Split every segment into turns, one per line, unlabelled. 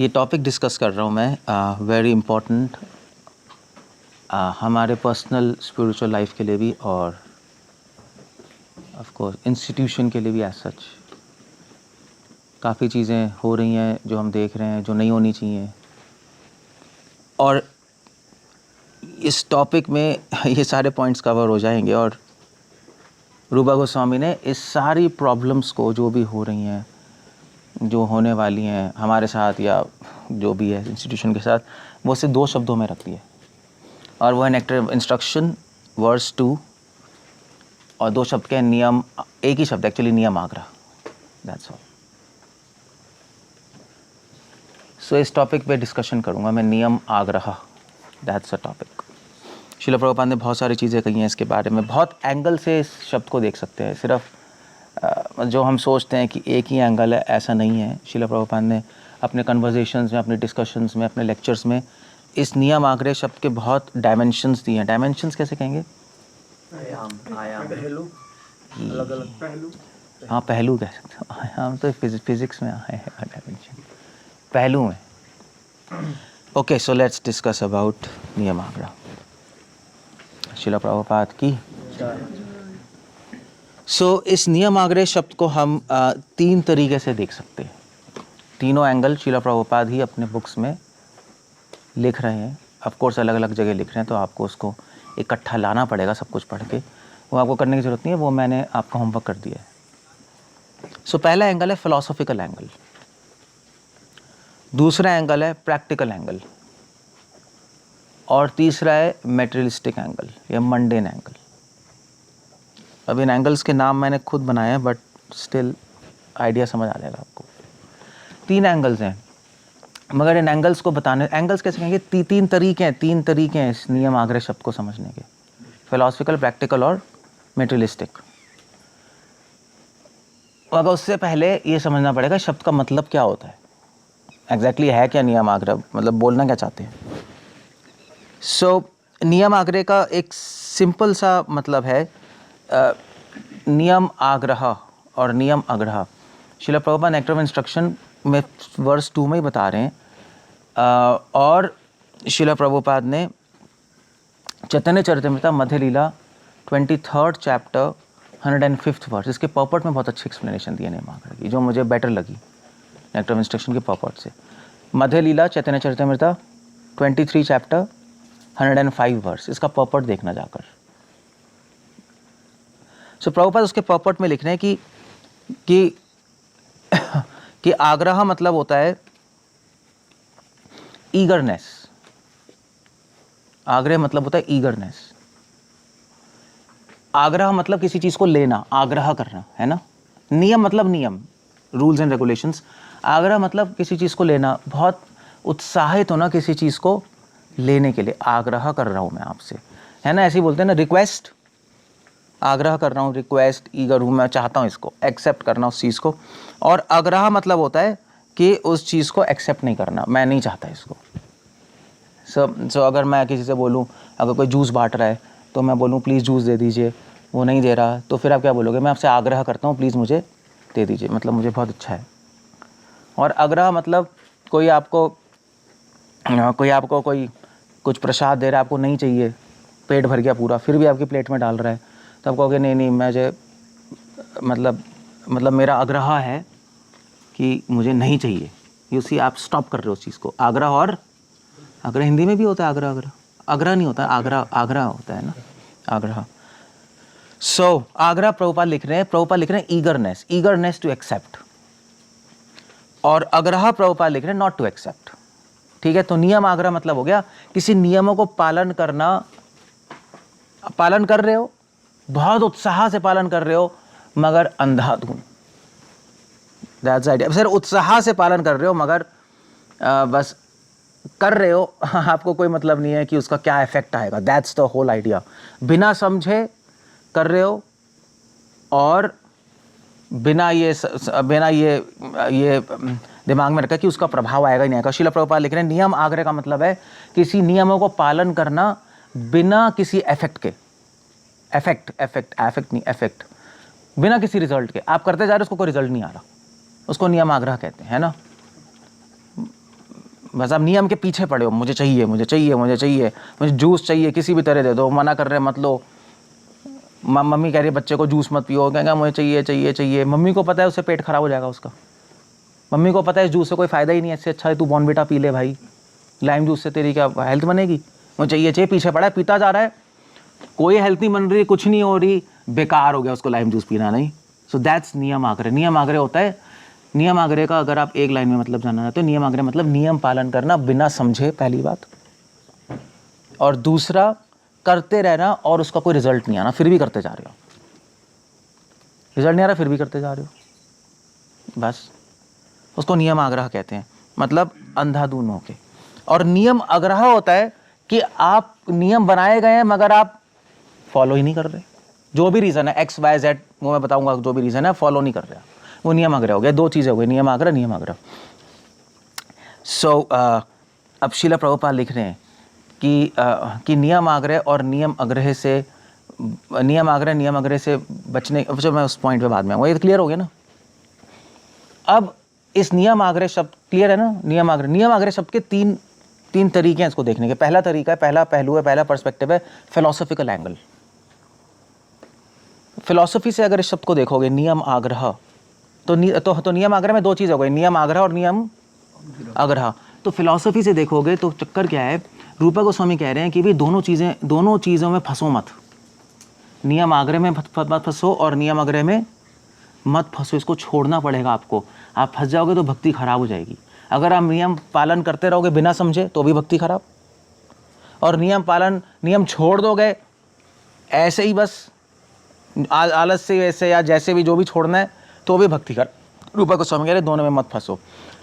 ये topic discuss कर रहा हूँ मैं वेरी इम्पोर्टेंट हमारे पर्सनल स्पिरिचुअल लाइफ के लिए भी और ऑफ कोर्स इंस्टीट्यूशन के लिए भी एज सच। काफ़ी चीज़ें हो रही हैं जो हम देख रहे हैं जो नहीं होनी चाहिए, और इस टॉपिक में ये सारे पॉइंट्स कवर हो जाएंगे। और रूपा गोस्वामी ने इस सारी प्रॉब्लम्स को जो भी हो रही हैं, जो होने वाली हैं हमारे साथ या जो भी है इंस्टीट्यूशन के साथ, वो सिर्फ 2 शब्दों में रखती है, और वो है नेक्टर इंस्ट्रक्शन वर्स 2, और 2 शब्द के नियम, एक ही शब्द एक्चुअली, नियम आग्रह, दैट्स ऑल। सो इस टॉपिक पे डिस्कशन करूँगा मैं, नियम आग्रह, that's a topic. Srila Prabhupada ने बहुत सारी चीज़ें कही हैं इसके बारे में, बहुत एंगल से इस शब्द को देख सकते हैं। सिर्फ जो हम सोचते हैं कि एक ही एंगल है, ऐसा नहीं है। श्रील प्रभुपाद ने अपने कन्वर्सेशंस में, अपने डिस्कशंस में, अपने लेक्चर्स में इस नियम आग्रह शब्द के बहुत डायमेंशंस दिए हैं। डायमेंशंस कैसे कहेंगे?
आयाम, पहलू, अलग-अलग पहलू।
हाँ, पहलू कह सकते हो। आयाम तो फिजिक्स में है, डायमेंशन पहलू में। Okay, so let's discuss about नियम आग्रह। श्रील प्रभुपाद की। सो इस नियम आग्रह शब्द को हम 3 तरीके से देख सकते हैं। तीनों एंगल श्रील प्रभुपाद ही अपने बुक्स में लिख रहे हैं। ऑफ कोर्स अलग अलग जगह लिख रहे हैं, तो आपको उसको इकट्ठा लाना पड़ेगा सब कुछ पढ़ के। वो आपको करने की ज़रूरत नहीं है, वो मैंने आपका होमवर्क कर दिया है। सो पहला एंगल है फिलोसॉफिकल एंगल, दूसरा एंगल है प्रैक्टिकल एंगल, और तीसरा है मेटेरियलिस्टिक एंगल या मंडेन एंगल। अब इन एंगल्स के नाम मैंने खुद बनाए हैं, बट स्टिल आइडिया समझ आ जाएगा आपको। 3 एंगल्स हैं, मगर इन एंगल्स को बताने, एंगल्स कैसे कहेंगे, 3 तरीके हैं इस नियम आग्रह शब्द को समझने के, फिलोसफिकल, प्रैक्टिकल और मेटेरियलिस्टिक। अगर उससे पहले ये समझना पड़ेगा शब्द का मतलब क्या होता है, एग्जैक्टली है क्या नियम आग्रह, मतलब बोलना क्या चाहते हैं। सो नियम आग्रह का एक सिंपल सा मतलब है नियम आग्रह और नियम आग्रह। Srila Prabhupada nectar of instruction में वर्स 2 में ही बता रहे हैं, और श्रील प्रभुपाद ने चैतन्य चरितमृता मध्य लीला 23rd चैप्टर 105th वर्स, इसके पर्पट में बहुत अच्छी एक्सप्लेनेशन दी है नियम आग्रह की, जो मुझे बेटर लगी नेक्टर ऑफ इंस्ट्रक्शन के पर्पट से। मध्य लीला चैतन्य चरितमृता 23 चैप्टर 105 वर्स, इसका पर्पट देखना जाकर। सो प्रभुपाद उसके पर्पट में लिख रहे हैं कि आग्रह मतलब होता है ईगरनेस। आग्रह मतलब होता है ईगरनेस। आग्रह मतलब किसी चीज को लेना, आग्रह करना, है ना। नियम मतलब नियम, रूल्स एंड रेगुलेशंस। आग्रह मतलब किसी चीज को लेना, बहुत उत्साहित होना किसी चीज को लेने के लिए। आग्रह कर रहा हूं मैं आपसे, है ना, ऐसे ही बोलते हैं ना, रिक्वेस्ट, आग्रह कर रहा हूँ, रिक्वेस्ट, ईगर हूँ, मैं चाहता हूँ इसको, एक्सेप्ट करना उस चीज़ को। और आग्रह मतलब होता है कि उस चीज़ को एक्सेप्ट नहीं करना, मैं नहीं चाहता इसको। सो अगर मैं किसी से बोलूँ, अगर कोई जूस बांट रहा है तो मैं बोलूँ प्लीज़ जूस दे दीजिए, वो नहीं दे रहा, तो फिर आप क्या बोलोगे, मैं आपसे आग्रह करता हूँ प्लीज़ मुझे दे दीजिए, मतलब मुझे बहुत अच्छा है। और आग्रह मतलब कोई आपको कोई कुछ प्रसाद दे रहा है, आपको नहीं चाहिए, पेट भर गया पूरा, फिर भी आपकी प्लेट में डाल रहा है, तो आप कहोगे नहीं मुझे मतलब मेरा आग्रह है कि मुझे नहीं चाहिए। यू सी, आप स्टॉप कर रहे हो उस चीज़ को। आग्रह, और आग्रह हिंदी में भी होता है, आग्रह नहीं होता, आग्रह होता है ना, आग्रह। सो आग्रह प्रभुपाद लिख रहे हैं ईगरनेस टू एक्सेप्ट, और आग्रह प्रभुपाद लिख रहे हैं नॉट टू एक्सेप्ट। ठीक है, तो नियम आग्रह मतलब हो गया किसी नियमों को पालन करना, पालन कर रहे हो, बहुत उत्साह से पालन कर रहे हो, मगर अंधाधुन, दैट्स आइडिया। सिर्फ उत्साह से पालन कर रहे हो, मगर बस कर रहे हो, आपको कोई मतलब नहीं है कि उसका क्या इफेक्ट आएगा, दैट्स द होल आइडिया। बिना समझे कर रहे हो, और बिना ये दिमाग में रखा कि उसका प्रभाव आएगा ही नहीं आएगा। श्रील प्रभुपाद लिख रहे हैं नियम आग्रह का मतलब है किसी नियमों को पालन करना बिना किसी इफेक्ट के, इफेक्ट बिना किसी रिजल्ट के। आप करते जा रहे हो, उसको कोई रिजल्ट नहीं आ रहा, उसको नियम आग्रह कहते हैं, है ना। बस आप नियम के पीछे पड़े हो, मुझे चाहिए मुझे चाहिए मुझे चाहिए, मुझे जूस चाहिए किसी भी तरह दे दो, मना कर रहे मत लो। मम्मी कह रही है बच्चे को जूस मत पियो, कहेगा मुझे चाहिए चाहिए चाहिए। मम्मी को पता है उससे पेट खराब हो जाएगा उसका, मम्मी को पता है इस जूस से कोई फ़ायदा ही नहीं है, इससे अच्छा है तू बॉर्नविटा पी ले भाई, लाइम जूस से तेरी क्या हेल्थ बनेगी। मुझे चाहिए चाहिए, पीछे पड़ा है, पीता जा रहा है, कोई हेल्थ नहीं बन रही, कुछ नहीं हो रही, बेकार हो गया उसको लाइम जूस पीना। नहीं, सो दैट्स नियम आग्रह। नियम आग्रह होता है, नियम आग्रह का अगर आप एक लाइन में मतलब जानना चाहते हो, नियम आग्रह मतलब नियम पालन करना बिना समझे, पहली बात, और दूसरा करते रहना और उसका कोई रिजल्ट नहीं आना, फिर भी करते जा रहे हो, रिजल्ट नहीं आ रहा फिर भी करते जा रहे हो, बस उसको नियम आग्रह कहते हैं, मतलब अंधाधुन होके। और नियम आग्रह होता है कि आप नियम बनाए गए हैं मगर आप फॉलो ही नहीं कर रहे, जो भी रीज़न है XY Z वो मैं बताऊंगा, जो भी रीज़न है फॉलो नहीं कर रहे, वो नियम आग्रह हो गया। दो चीज़ें हो गई, नियम आग्रह नियम आग्रह। सो अब शिला प्रभुपाद लिख रहे हैं कि नियम आग्रह और नियम आग्रह से, नियम आग्रह से बचने, जो मैं उस पॉइंट पे बाद में आऊँगा, ये तो क्लियर हो गया ना। अब इस नियम आग्रह शब्द क्लियर है ना, नियम आग्रह शब्द के तीन तरीके हैं इसको देखने के। पहला तरीका है, पहला पहलू है, पहला पर्सपेक्टिव है फिलोसॉफिकल एंगल। फिलोसफी से अगर इस शब्द को देखोगे नियम आग्रह, तो नियम आग्रह में दो चीज़ हो गई, नियम आग्रह और नियम आग्रह। तो फिलोसफी से देखोगे तो चक्कर क्या है, रूपा गोस्वामी कह रहे हैं कि भाई दोनों चीज़ों में फंसो मत, नियम आग्रह में मत फंसो और नियम आग्रह में मत फंसो, इसको छोड़ना पड़ेगा आपको। आप फंस जाओगे तो भक्ति खराब हो जाएगी। अगर आप नियम पालन करते रहोगे बिना समझे तो भी भक्ति खराब, और नियम छोड़ दोगे ऐसे ही बस आलस से वैसे या जैसे भी जो भी छोड़ना है तो भी भक्ति खराब। रूपा गोस्वामी कह रहे दोनों में मत फंसो।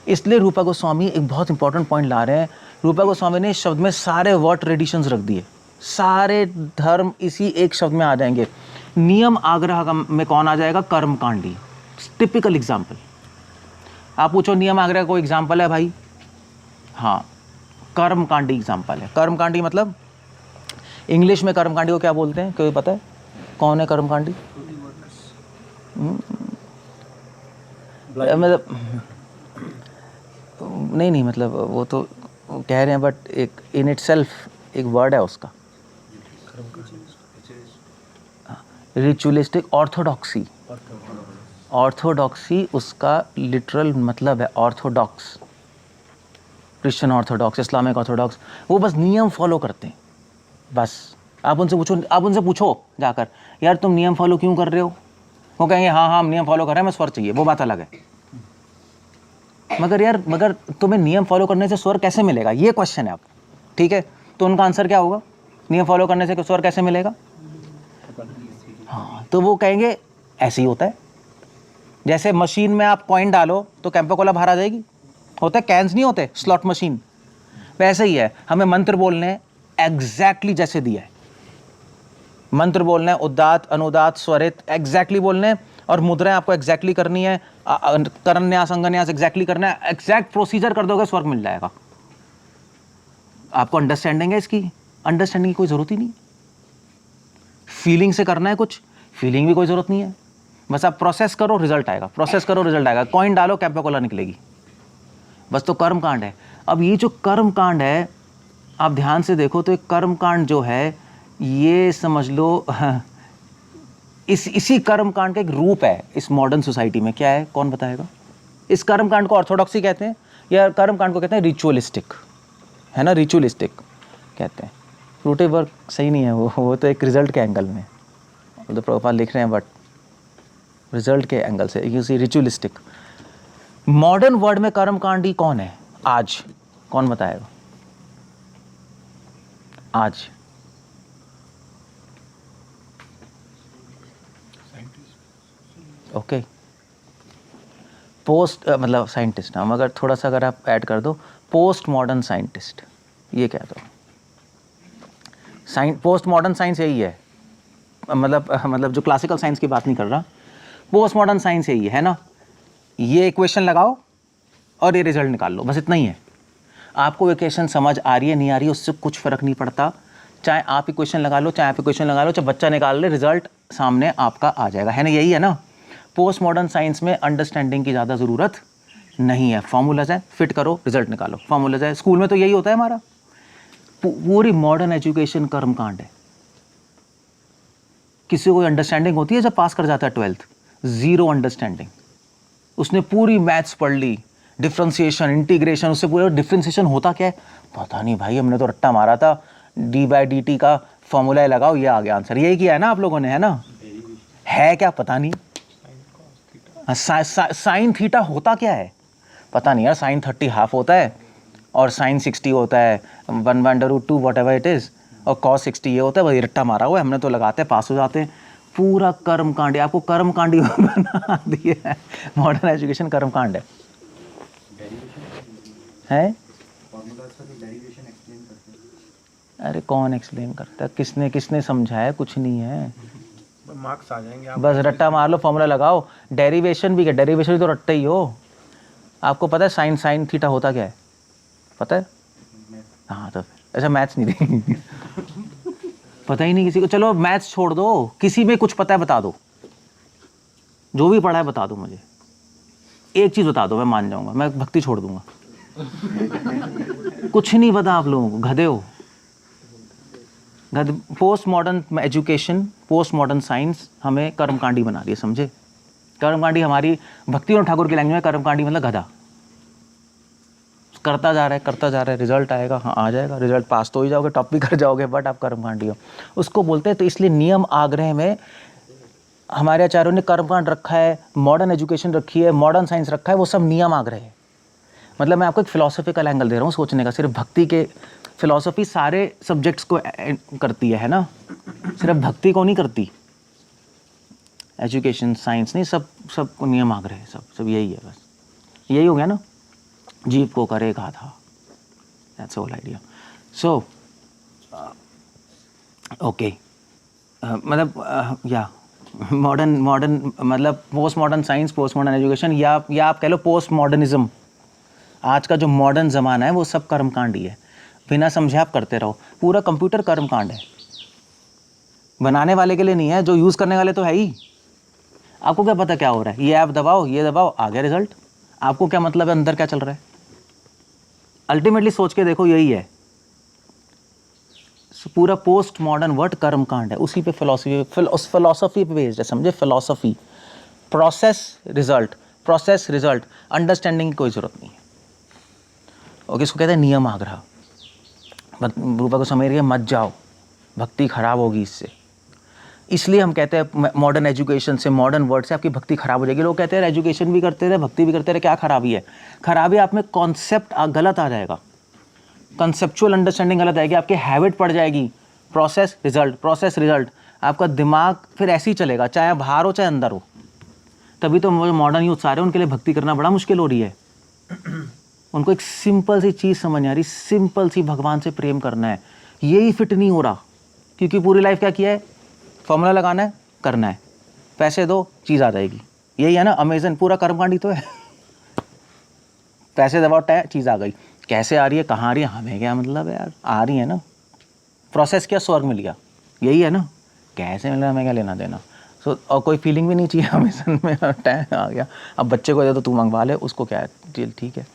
इसलिए रूपा गोस्वामी एक बहुत इंपॉर्टेंट पॉइंट ला रहे हैं। रूपा गोस्वामी ने इस शब्द में सारे वर्ड ट्रेडिशंस रख दिए, सारे धर्म इसी एक शब्द में आ जाएंगे। नियम आग्रह में कौन आ जाएगा, कर्मकांडी, टिपिकल एग्जाम्पल। आप पूछो नियम आग्रह का कोई एग्जाम्पल है भाई, हाँ कर्मकांडी एग्जाम्पल है। कर्मकांडी मतलब इंग्लिश में कर्मकांडी को क्या बोलते हैं, कोई पता है कौन है कर्मकांडी? मतलब नहीं मतलब वो तो कह रहे हैं, बट एक इन इटसेल्फ एक वर्ड है उसका, रिचुअलिस्टिक, ऑर्थोडॉक्सी उसका लिटरल मतलब है, Orthodox, Christian Orthodox, Islamic Orthodox, वो बस नियम फॉलो करते हैं बस। आप उनसे पूछो जाकर, यार तुम नियम फॉलो क्यों कर रहे हो, वो कहेंगे हाँ हम नियम फॉलो कर रहे हैं, हमें स्वर चाहिए, वो बात अलग है। मगर तुम्हें नियम फॉलो करने से स्वर कैसे मिलेगा, ये क्वेश्चन है आप, ठीक है। तो उनका आंसर क्या होगा, नियम फॉलो करने से स्वर कैसे मिलेगा, हाँ तो वो कहेंगे ऐसे ही होता है। जैसे मशीन में आप कॉइन डालो तो कैंपो कोला बाहर आ जाएगी, होता है, कैंस नहीं होते, स्लॉट मशीन, वैसे ही है। हमें मंत्र बोलने एग्जैक्टली जैसे दिया है, मंत्र बोलना है, उदात अनुदात स्वरित एग्जैक्टली बोलने, और मुद्राएं आपको एग्जैक्टली करनी है, करन्यास अंगन्यास एग्जैक्टली करना है, एग्जैक्ट प्रोसीजर कर दोगे स्वर मिल जाएगा। आपको अंडरस्टैंडिंग है, इसकी अंडरस्टैंडिंग की कोई ज़रूरत ही नहीं। फीलिंग से करना है कुछ, फीलिंग भी कोई ज़रूरत नहीं है, बस आप प्रोसेस करो रिजल्ट आएगा, प्रोसेस करो रिजल्ट आएगा। कॉइन डालो कैंपो कोला निकलेगी, बस। तो कर्म कांड है। अब ये जो कर्म कांड है आप ध्यान से देखो तो एक कर्म कांड जो है ये समझ लो इसी कर्म कांड का एक रूप है इस मॉडर्न सोसाइटी में। क्या है, कौन बताएगा? इस कर्म कांड को ऑर्थोडॉक्सी कहते हैं या कर्म कांड को कहते हैं रिचुअलिस्टिक, है ना, रिचुअलिस्टिक कहते हैं। रूटिव वर्क सही नहीं है वो तो एक रिजल्ट के एंगल में, तो प्रभुपाद लिख रहे हैं, बट रिजल्ट के एंगल से you see ritualistic. Modern world में कर्मकांडी कौन है आज, कौन बताएगा आज? ओके, पोस्ट मतलब साइंटिस्ट, हम अगर थोड़ा सा अगर आप ऐड कर दो, पोस्ट मॉडर्न साइंटिस्ट, ये कह दो। पोस्ट मॉडर्न साइंस यही है, मतलब जो क्लासिकल साइंस की बात नहीं कर रहा, पोस्ट मॉडर्न साइंस यही है ना। ये इक्वेशन लगाओ और ये रिजल्ट निकाल लो, बस इतना ही है। आपको इक्वेशन समझ आ रही है नहीं आ रही है उससे कुछ फ़र्क नहीं पड़ता, चाहे आप इक्वेशन लगा लो चाहे आप इक्वेशन लगा लो, चाहे बच्चा निकाल ले, रिजल्ट सामने आपका आ जाएगा, है ना, यही है ना। पोस्ट मॉडर्न साइंस में अंडरस्टैंडिंग की ज़्यादा ज़रूरत नहीं है। फॉर्मूलाज है, फिट करो, रिजल्ट निकालो। फॉर्मूलाज है, स्कूल में तो यही होता है हमारा। पूरी मॉडर्न एजुकेशन कर्मकांड है। किसी को अंडरस्टैंडिंग होती है जब पास कर जाता है 12th? Zero understanding. उसने पूरी मैथ्स पढ़ ली, डिफ्रेंसिएशन, इंटीग्रेशन, उससे पूरा डिफ्रेंसिएशन होता क्या है पता नहीं भाई, हमने तो रट्टा मारा था, d/dt का फॉर्मूला लगाओ, ये आ गया आंसर। यही किया है ना आप लोगों ने, है ना? है क्या पता नहीं। साइन थीटा होता क्या है पता नहीं यार। साइन 30 हाफ होता है और साइन 60 होता है, 1/√2 वॉट एवर इट इज़, और कॉस 60 ये होता है। वही रट्टा मारा हुआ है, हमने तो लगाते हैं, पास हो जाते हैं। पूरा कर्मकांड, आपको कर्मकांडी बना दिया है। मॉडर्न एजुकेशन कर्मकांड है? अरे कौन एक्सप्लेन करता है? किसने समझाया? कुछ नहीं है,
मार्क्स आ जाएंगे आप।
बस रट्टा मार लो, फॉर्मूला लगाओ। डेरिवेशन भी क्या, डेरिवेशन भी तो रट्टा ही हो। आपको पता है साइन थीटा होता क्या है? पता है? हाँ तो फिर ऐसा मैथ्स नहीं थी। पता ही नहीं किसी को। चलो मैथ्स छोड़ दो, किसी में कुछ पता है बता दो, जो भी पढ़ा है बता दो मुझे। एक चीज बता दो, मैं मान जाऊंगा, मैं भक्ति छोड़ दूंगा। कुछ नहीं पता आप लोगों को, गधे हो। Post modern education, post modern science हमें कर्मकांडी बना रही है, समझे? कर्मकांडी हमारी भक्ति और ठाकुर की लैंग्वेज में कर्मकांडी मतलब गधा। करता जा रहा है, रिजल्ट आएगा, हाँ आ जाएगा, रिजल्ट पास तो ही जाओगे, टॉप भी कर जाओगे, बट आप कर्मकांडी हो, उसको बोलते हैं। तो इसलिए नियम आग्रह में हमारे आचार्यों ने कर्मकांड रखा है, मॉडर्न एजुकेशन रखी है, मॉडर्न साइंस रखा है, वो सब नियम आग्रह है। मतलब मैं आपको एक फिलोसफिकल एंगल दे रहा हूँ सोचने का। सिर्फ भक्ति के, फिलोसफी सारे सब्जेक्ट्स को करती है ना, सिर्फ भक्ति को नहीं करती। एजुकेशन साइंस नहीं, सब को नियम आग्रह है, सब यही है। बस यही हो गया ना, जीव को करे गाथा, that's whole idea. So okay, मतलब या मॉडर्न मतलब post modern science, post modern education, या आप कह लो पोस्ट मॉडर्निज्म। आज का जो मॉडर्न ज़माना है वो सब कर्मकांड ही है। बिना समझे आप करते रहो। पूरा कंप्यूटर कर्मकांड है, बनाने वाले के लिए नहीं है, जो यूज़ करने वाले तो है ही। आपको क्या पता क्या हो रहा है? ये ऐप दबाओ, ये दबाओ, आ गया रिजल्ट। आपको क्या मतलब है अंदर क्या चल रहा है? अल्टीमेटली सोच के देखो, यही है। पूरा पोस्ट मॉडर्न वर्ड कर्मकांड है, उसी पे फिलोसफी पे बेस्ड है, समझे? फिलोसफी, प्रोसेस रिजल्ट, अंडरस्टैंडिंग की कोई जरूरत नहीं है। ओके, इसको कहते हैं नियम आग्रह। रूपा को समझ रही है, मत जाओ, भक्ति खराब होगी इससे। इसलिए हम कहते हैं मॉडर्न एजुकेशन से, मॉडर्न वर्ड से आपकी भक्ति खराब हो जाएगी। लोग कहते हैं एजुकेशन भी करते रहे, भक्ति भी करते रहे, क्या खराबी है? खराबी आप में कॉन्सेप्ट गलत आ जाएगा, कंसेप्चुअल अंडरस्टैंडिंग गलत आएगी, आपकी हैबिट पड़ जाएगी। प्रोसेस रिजल्ट, आपका दिमाग फिर ऐसे ही चलेगा, चाहे बाहर हो चाहे अंदर हो। तभी तो मॉडर्न यूथ सारे, उनके लिए भक्ति करना बड़ा मुश्किल हो रही है। उनको एक सिंपल सी चीज़ समझ नहीं आ रही, सिंपल सी भगवान से प्रेम करना है, यही फिट नहीं हो रहा। क्योंकि पूरी लाइफ क्या किया है? फॉर्मूला लगाना है, करना है, पैसे दो, चीज़ आ जाएगी। यही है ना अमेजन, पूरा कर्मकांडी तो है। पैसे दबाओ, चीज़ आ गई। कैसे आ रही है, कहाँ आ रही है, हमें क्या मतलब है यार, आ रही है ना। प्रोसेस क्या, स्वर्ग मिल गया, यही है ना। कैसे मिल रहा है, हमें क्या लेना देना। और कोई फीलिंग भी नहीं चाहिए अमेजन में, टाइम आ गया, अब बच्चे को दे तो तू मंगवा ले, उसको क्या है, ठीक है।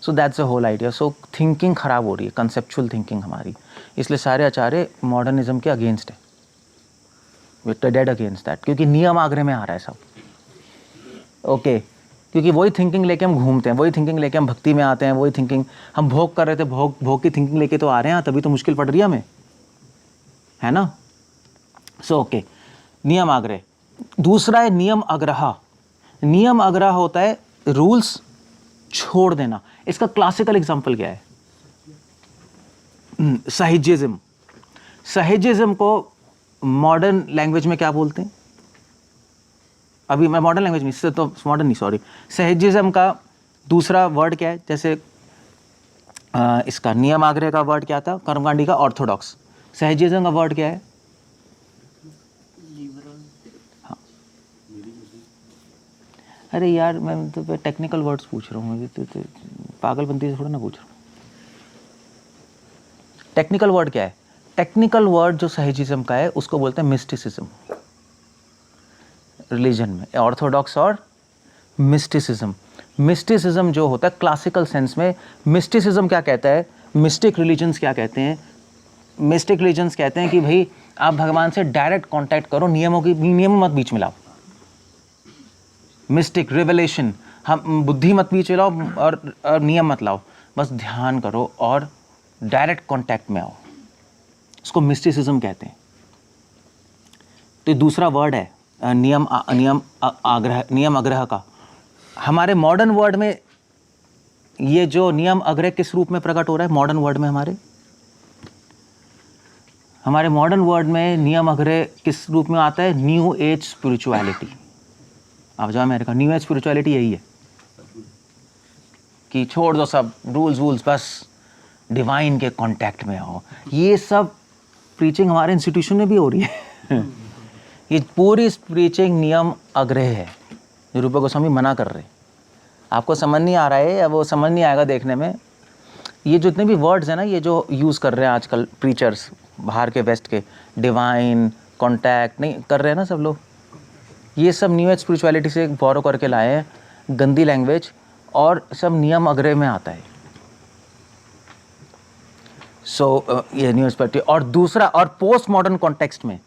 So that's the whole idea. So thinking ख़राब हो रही है, कंसेप्चुअल थिंकिंग हमारी। इसलिए सारे आचार्य मॉडर्निज्म के अगेंस्ट है, विद डेड अगेंस्ट दैट, क्योंकि नियम आग्रह में आ रहा है सब। ओके, क्योंकि वही थिंकिंग लेके हम घूमते हैं, वही थिंकिंग लेके हम भक्ति में आते हैं, वही थिंकिंग हम भोग कर रहे थे, भोग की थिंकिंग लेके तो आ रहे हैं, तभी तो मुश्किल पड़ रही है हमें, है ना। सो ओके, नियम आग्रह। दूसरा है नियम आग्रह। नियम आग्रह होता है रूल्स छोड़ देना। इसका क्लासिकल एग्जांपल क्या है? सहेजिज्म। सहेजिज्म को मॉडर्न लैंग्वेज में क्या बोलते हैं? अभी मैं मॉडर्न लैंग्वेज में, इससे तो मॉडर्न नहीं, सॉरी, सहेजिज्म का दूसरा वर्ड क्या है? जैसे इसका नियम आग्रह का वर्ड क्या था? कर्मकांडी का ऑर्थोडॉक्स। सहेजिज्म का वर्ड क्या है? हाँ, अरे यार मैं तो टेक्निकल वर्ड्स पूछ रहा हूँ, तो पागलपंती से थोड़ा ना पूछ रहा हूँ। टेक्निकल वर्ड क्या है? टेक्निकल वर्ड जो सहेजिज्म का है उसको बोलते हैं मिस्टिसिज्म। रिलीजन में ऑर्थोडॉक्स और मिस्टिसिज्म। मिस्टिसिज्म जो होता है क्लासिकल सेंस में, मिस्टिसिज्म क्या कहता है, मिस्टिक रिलीजन्स क्या कहते हैं, मिस्टिक रिलीजन्स कहते हैं कि भाई आप भगवान से डायरेक्ट कांटेक्ट करो, नियम मत बीच में लाओ। मिस्टिक रिवेलेशन, हम बुद्धि मत बीच में लाओ और नियम मत लाओ, बस ध्यान करो और डायरेक्ट कांटेक्ट में आओ, इसको मिस्टिसिज्म कहते हैं। तो दूसरा वर्ड है नियम अग्रह का। हमारे मॉडर्न वर्ड में ये जो नियम अग्रह किस रूप में प्रकट हो रहा है? मॉडर्न वर्ड में हमारे मॉडर्न वर्ड में नियम अग्रह किस रूप में आता है? New age spirituality. आप जाओ अमेरिका, न्यू एज स्पिरिचुअलिटी यही है कि छोड़ दो सब रूल्स वूल्स, बस डिवाइन के कांटेक्ट में आओ। ये सब प्रीचिंग हमारे इंस्टीट्यूशन में भी हो रही है। ये पूरी प्रीचिंग नियम अग्रह है जो रूपा गोस्वामी मना कर रहे हैं। आपको समझ नहीं आ रहा है या वो समझ नहीं आएगा देखने में। ये जितने भी वर्ड्स हैं ना, ये जो यूज़ कर रहे हैं आजकल प्रीचर्स बाहर के वेस्ट के, डिवाइन कांटेक्ट नहीं कर रहे हैं ना सब लोग, ये सब न्यू एज स्पिरिचुअलिटी से बोरो करके लाए हैं, गंदी लैंग्वेज, और सब नियम अग्रह में आता है। सो ये न्यू एज स्पिरिचुअलिटी। और दूसरा, और पोस्ट मॉडर्न कॉन्टेक्स्ट में,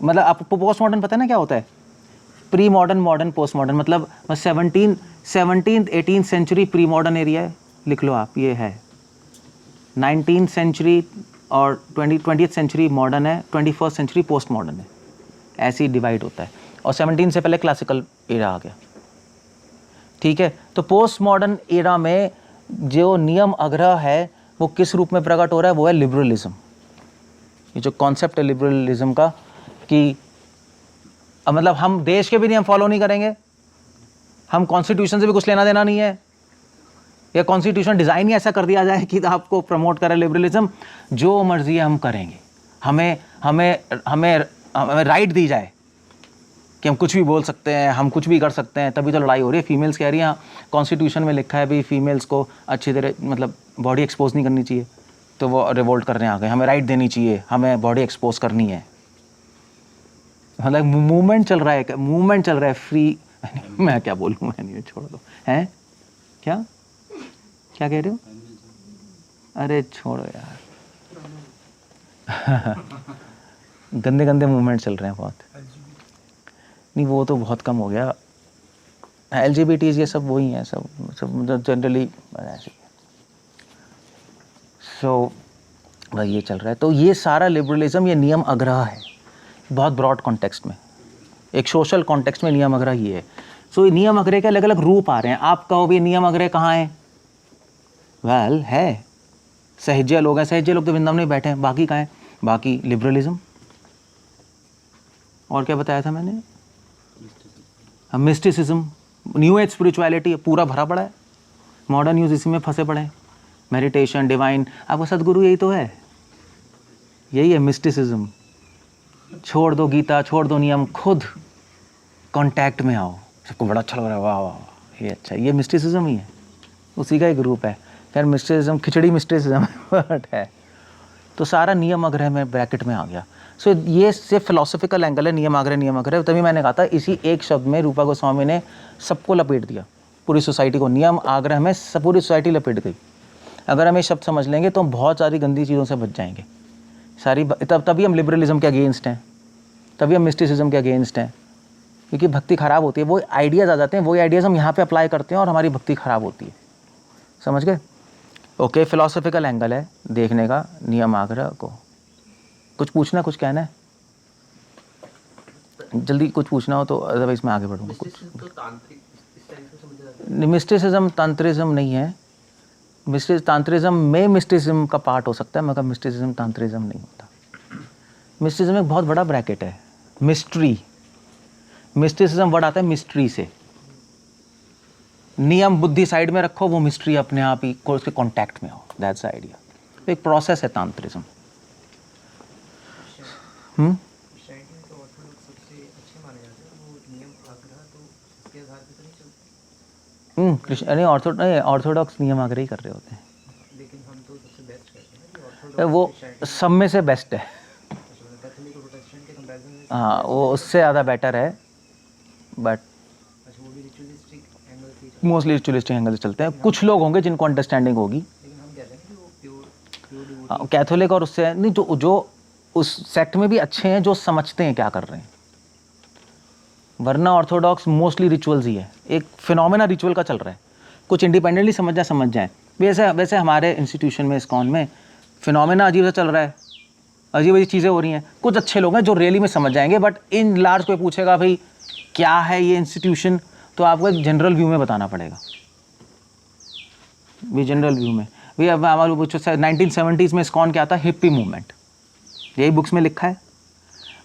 मतलब आपको पोस्ट मॉडर्न पता है ना क्या होता है? Pre modern, modern, post modern, मतलब 17th-18th century pre modern area है, लिख लो आप, ये है 19th सेंचुरी, और 20th सेंचुरी मॉडर्न है, 21st सेंचुरी पोस्ट मॉडर्न है, ऐसे ही डिवाइड होता है। और 17 से पहले क्लासिकल एरा आ गया, ठीक है। तो पोस्ट मॉडर्न एरा में जो नियम अग्रह है वो किस रूप में प्रकट हो रहा है? वो है लिबरलिज्म। ये जो कॉन्सेप्ट है लिबरलिज्म का कि मतलब हम देश के भी नियम फॉलो नहीं करेंगे, हम कॉन्स्टिट्यूशन से भी कुछ लेना देना नहीं है, या कॉन्स्टिट्यूशन डिज़ाइन ही ऐसा कर दिया जाए कि आपको प्रमोट करे लिबरलिज्म, जो मर्जी है हम करेंगे, हमें हमें हमें हमें राइट दी जाए कि हम कुछ भी बोल सकते हैं, हम कुछ भी कर सकते हैं। तभी तो लड़ाई हो रही है। फीमेल्स कह रही हैं कॉन्स्टिट्यूशन में लिखा है भी फीमेल्स को अच्छी तरह मतलब बॉडी एक्सपोज नहीं करनी चाहिए, तो वो रिवोल्ट करने आ गए, हमें राइट देनी चाहिए, हमें बॉडी एक्सपोज करनी है। मतलब मूवमेंट चल रहा है, मूवमेंट चल रहा है फ्री। मैं क्या बोलूँ, मैं नहीं, छोड़ दो। हैं क्या क्या कह रहे हो? अरे छोड़ो यार। गंदे गंदे मूवमेंट चल रहे हैं बहुत। नहीं वो तो बहुत कम हो गया। LGBTs ये सब वही हैं, सब जनरली ऐसे। सो भाई ये चल रहा है। तो ये सारा लिबरलिज्म ये नियम अग्रह है, बहुत ब्रॉड कॉन्टेक्स्ट में। एक सोशल कॉन्टेक्स्ट में नियम अग्रह ही है। सो ये नियम अग्रह के अलग अलग रूप आ रहे हैं। आप कहो भी नियम अग्रह कहाँ है? वेल है, सहज्य लोग हैं, सहज्य लोग तो वृंदावन में बैठे हैं, बाकी कहाँ हैं? बाकी लिबरलिज्म। और क्या बताया था मैंने? मिस्टिसिज्म, न्यू एज स्पिरिचुअलिटी पूरा भरा पड़ा है। मॉडर्न यूज इसी में फंसे पड़े हैं। मेडिटेशन, डिवाइन, आपका सदगुरु यही तो है, यही है मिस्टिसिज्म। छोड़ दो गीता, छोड़ दो नियम, खुद कांटेक्ट में आओ। सबको बड़ा अच्छा लग रहा है, वाह वाह ये अच्छा, ये मिस्टिसिज्म ही है, उसी का एक ग्रुप है। फिर मिस्टिसिज्म खिचड़ी मिस्टिसिज्म है। तो सारा नियम आग्रह में ब्रैकेट में आ गया। सो ये सिर्फ फिलोसॉफिकल एंगल है, नियम आग्रह। तभी मैंने कहा था इसी एक शब्द में रूपा गोस्वामी ने सबको लपेट दिया, पूरी सोसाइटी को। नियम आग्रह में सब पूरी सोसाइटी लपेट गई। अगर हम ये शब्द समझ लेंगे तो हम बहुत सारी गंदी चीज़ों से बच जाएंगे सारी। तभी हम लिबरलिज्म के अगेंस्ट हैं, तभी हम मिस्टिसिज्म के अगेंस्ट हैं, क्योंकि भक्ति ख़राब होती है। वो आइडियाज़ आ जाते हैं, वही आइडियाज़ हम यहाँ पे अप्लाई करते हैं और हमारी भक्ति ख़राब होती है। समझ गए? ओके, फिलोसॉफिकल एंगल है देखने का नियम आग्रह को। कुछ पूछना, कुछ कहना है? जल्दी कुछ पूछना हो तो, अदरवाइज मैं आगे बढ़ूँगा। कुछ मिस्टिसिज्म तांत्रिज्म नहीं है। तांत्रिज्म में मिस्टिसिज्म का पार्ट हो सकता है, मगर मिस्टिसिज्म तांत्रिज्म नहीं होता। मिस्टिसिज्म एक बहुत बड़ा ब्रैकेट है। मिस्ट्री, मिस्टिसिज्म वर्ड आता है मिस्ट्री से। नियम बुद्धि साइड में रखो, वो मिस्ट्री अपने आप ही उसके कांटेक्ट में हो, दैट्स द आइडिया। तो एक प्रोसेस है तांत्रिज्म। नहीं ऑर्थोडॉक्स नियम आग्रह ही कर रहे होते हैं,
लेकिन हम तो सबसे बेस्ट कहते हैं कि
वो सब में से बेस्ट है। हाँ वो उससे ज़्यादा बेटर है, बट मोस्टली रिचुअलिस्टिक एंगल से चलते हैं। कुछ लोग होंगे जिनको अंडरस्टैंडिंग होगी,
लेकिन हम कहते हैं कि वो प्योर
कैथोलिक और उससे नहीं, जो उस सेक्ट में भी अच्छे हैं, जो समझते हैं क्या कर रहे हैं। वरना ऑर्थोडॉक्स मोस्टली रिचुअल्स ही है, एक फिनोमेना रिचुअल का चल रहा है। कुछ इंडिपेंडेंटली समझ जाए। वैसे हमारे इंस्टीट्यूशन में, इस्कॉन में फिनोमेना अजीब सा चल रहा है, अजीब अजीब चीज़ें हो रही हैं। कुछ अच्छे लोग हैं जो रियली में समझ जाएंगे, बट इन लार्ज कोई पूछेगा भाई क्या है ये इंस्टीट्यूशन, तो आपको एक जनरल व्यू में बताना पड़ेगा। भी जनरल व्यू में भी अब हमारे पूछो 1970s में इस्कॉन क्या था, हिप्पी मूवमेंट, यही बुक्स में लिखा है।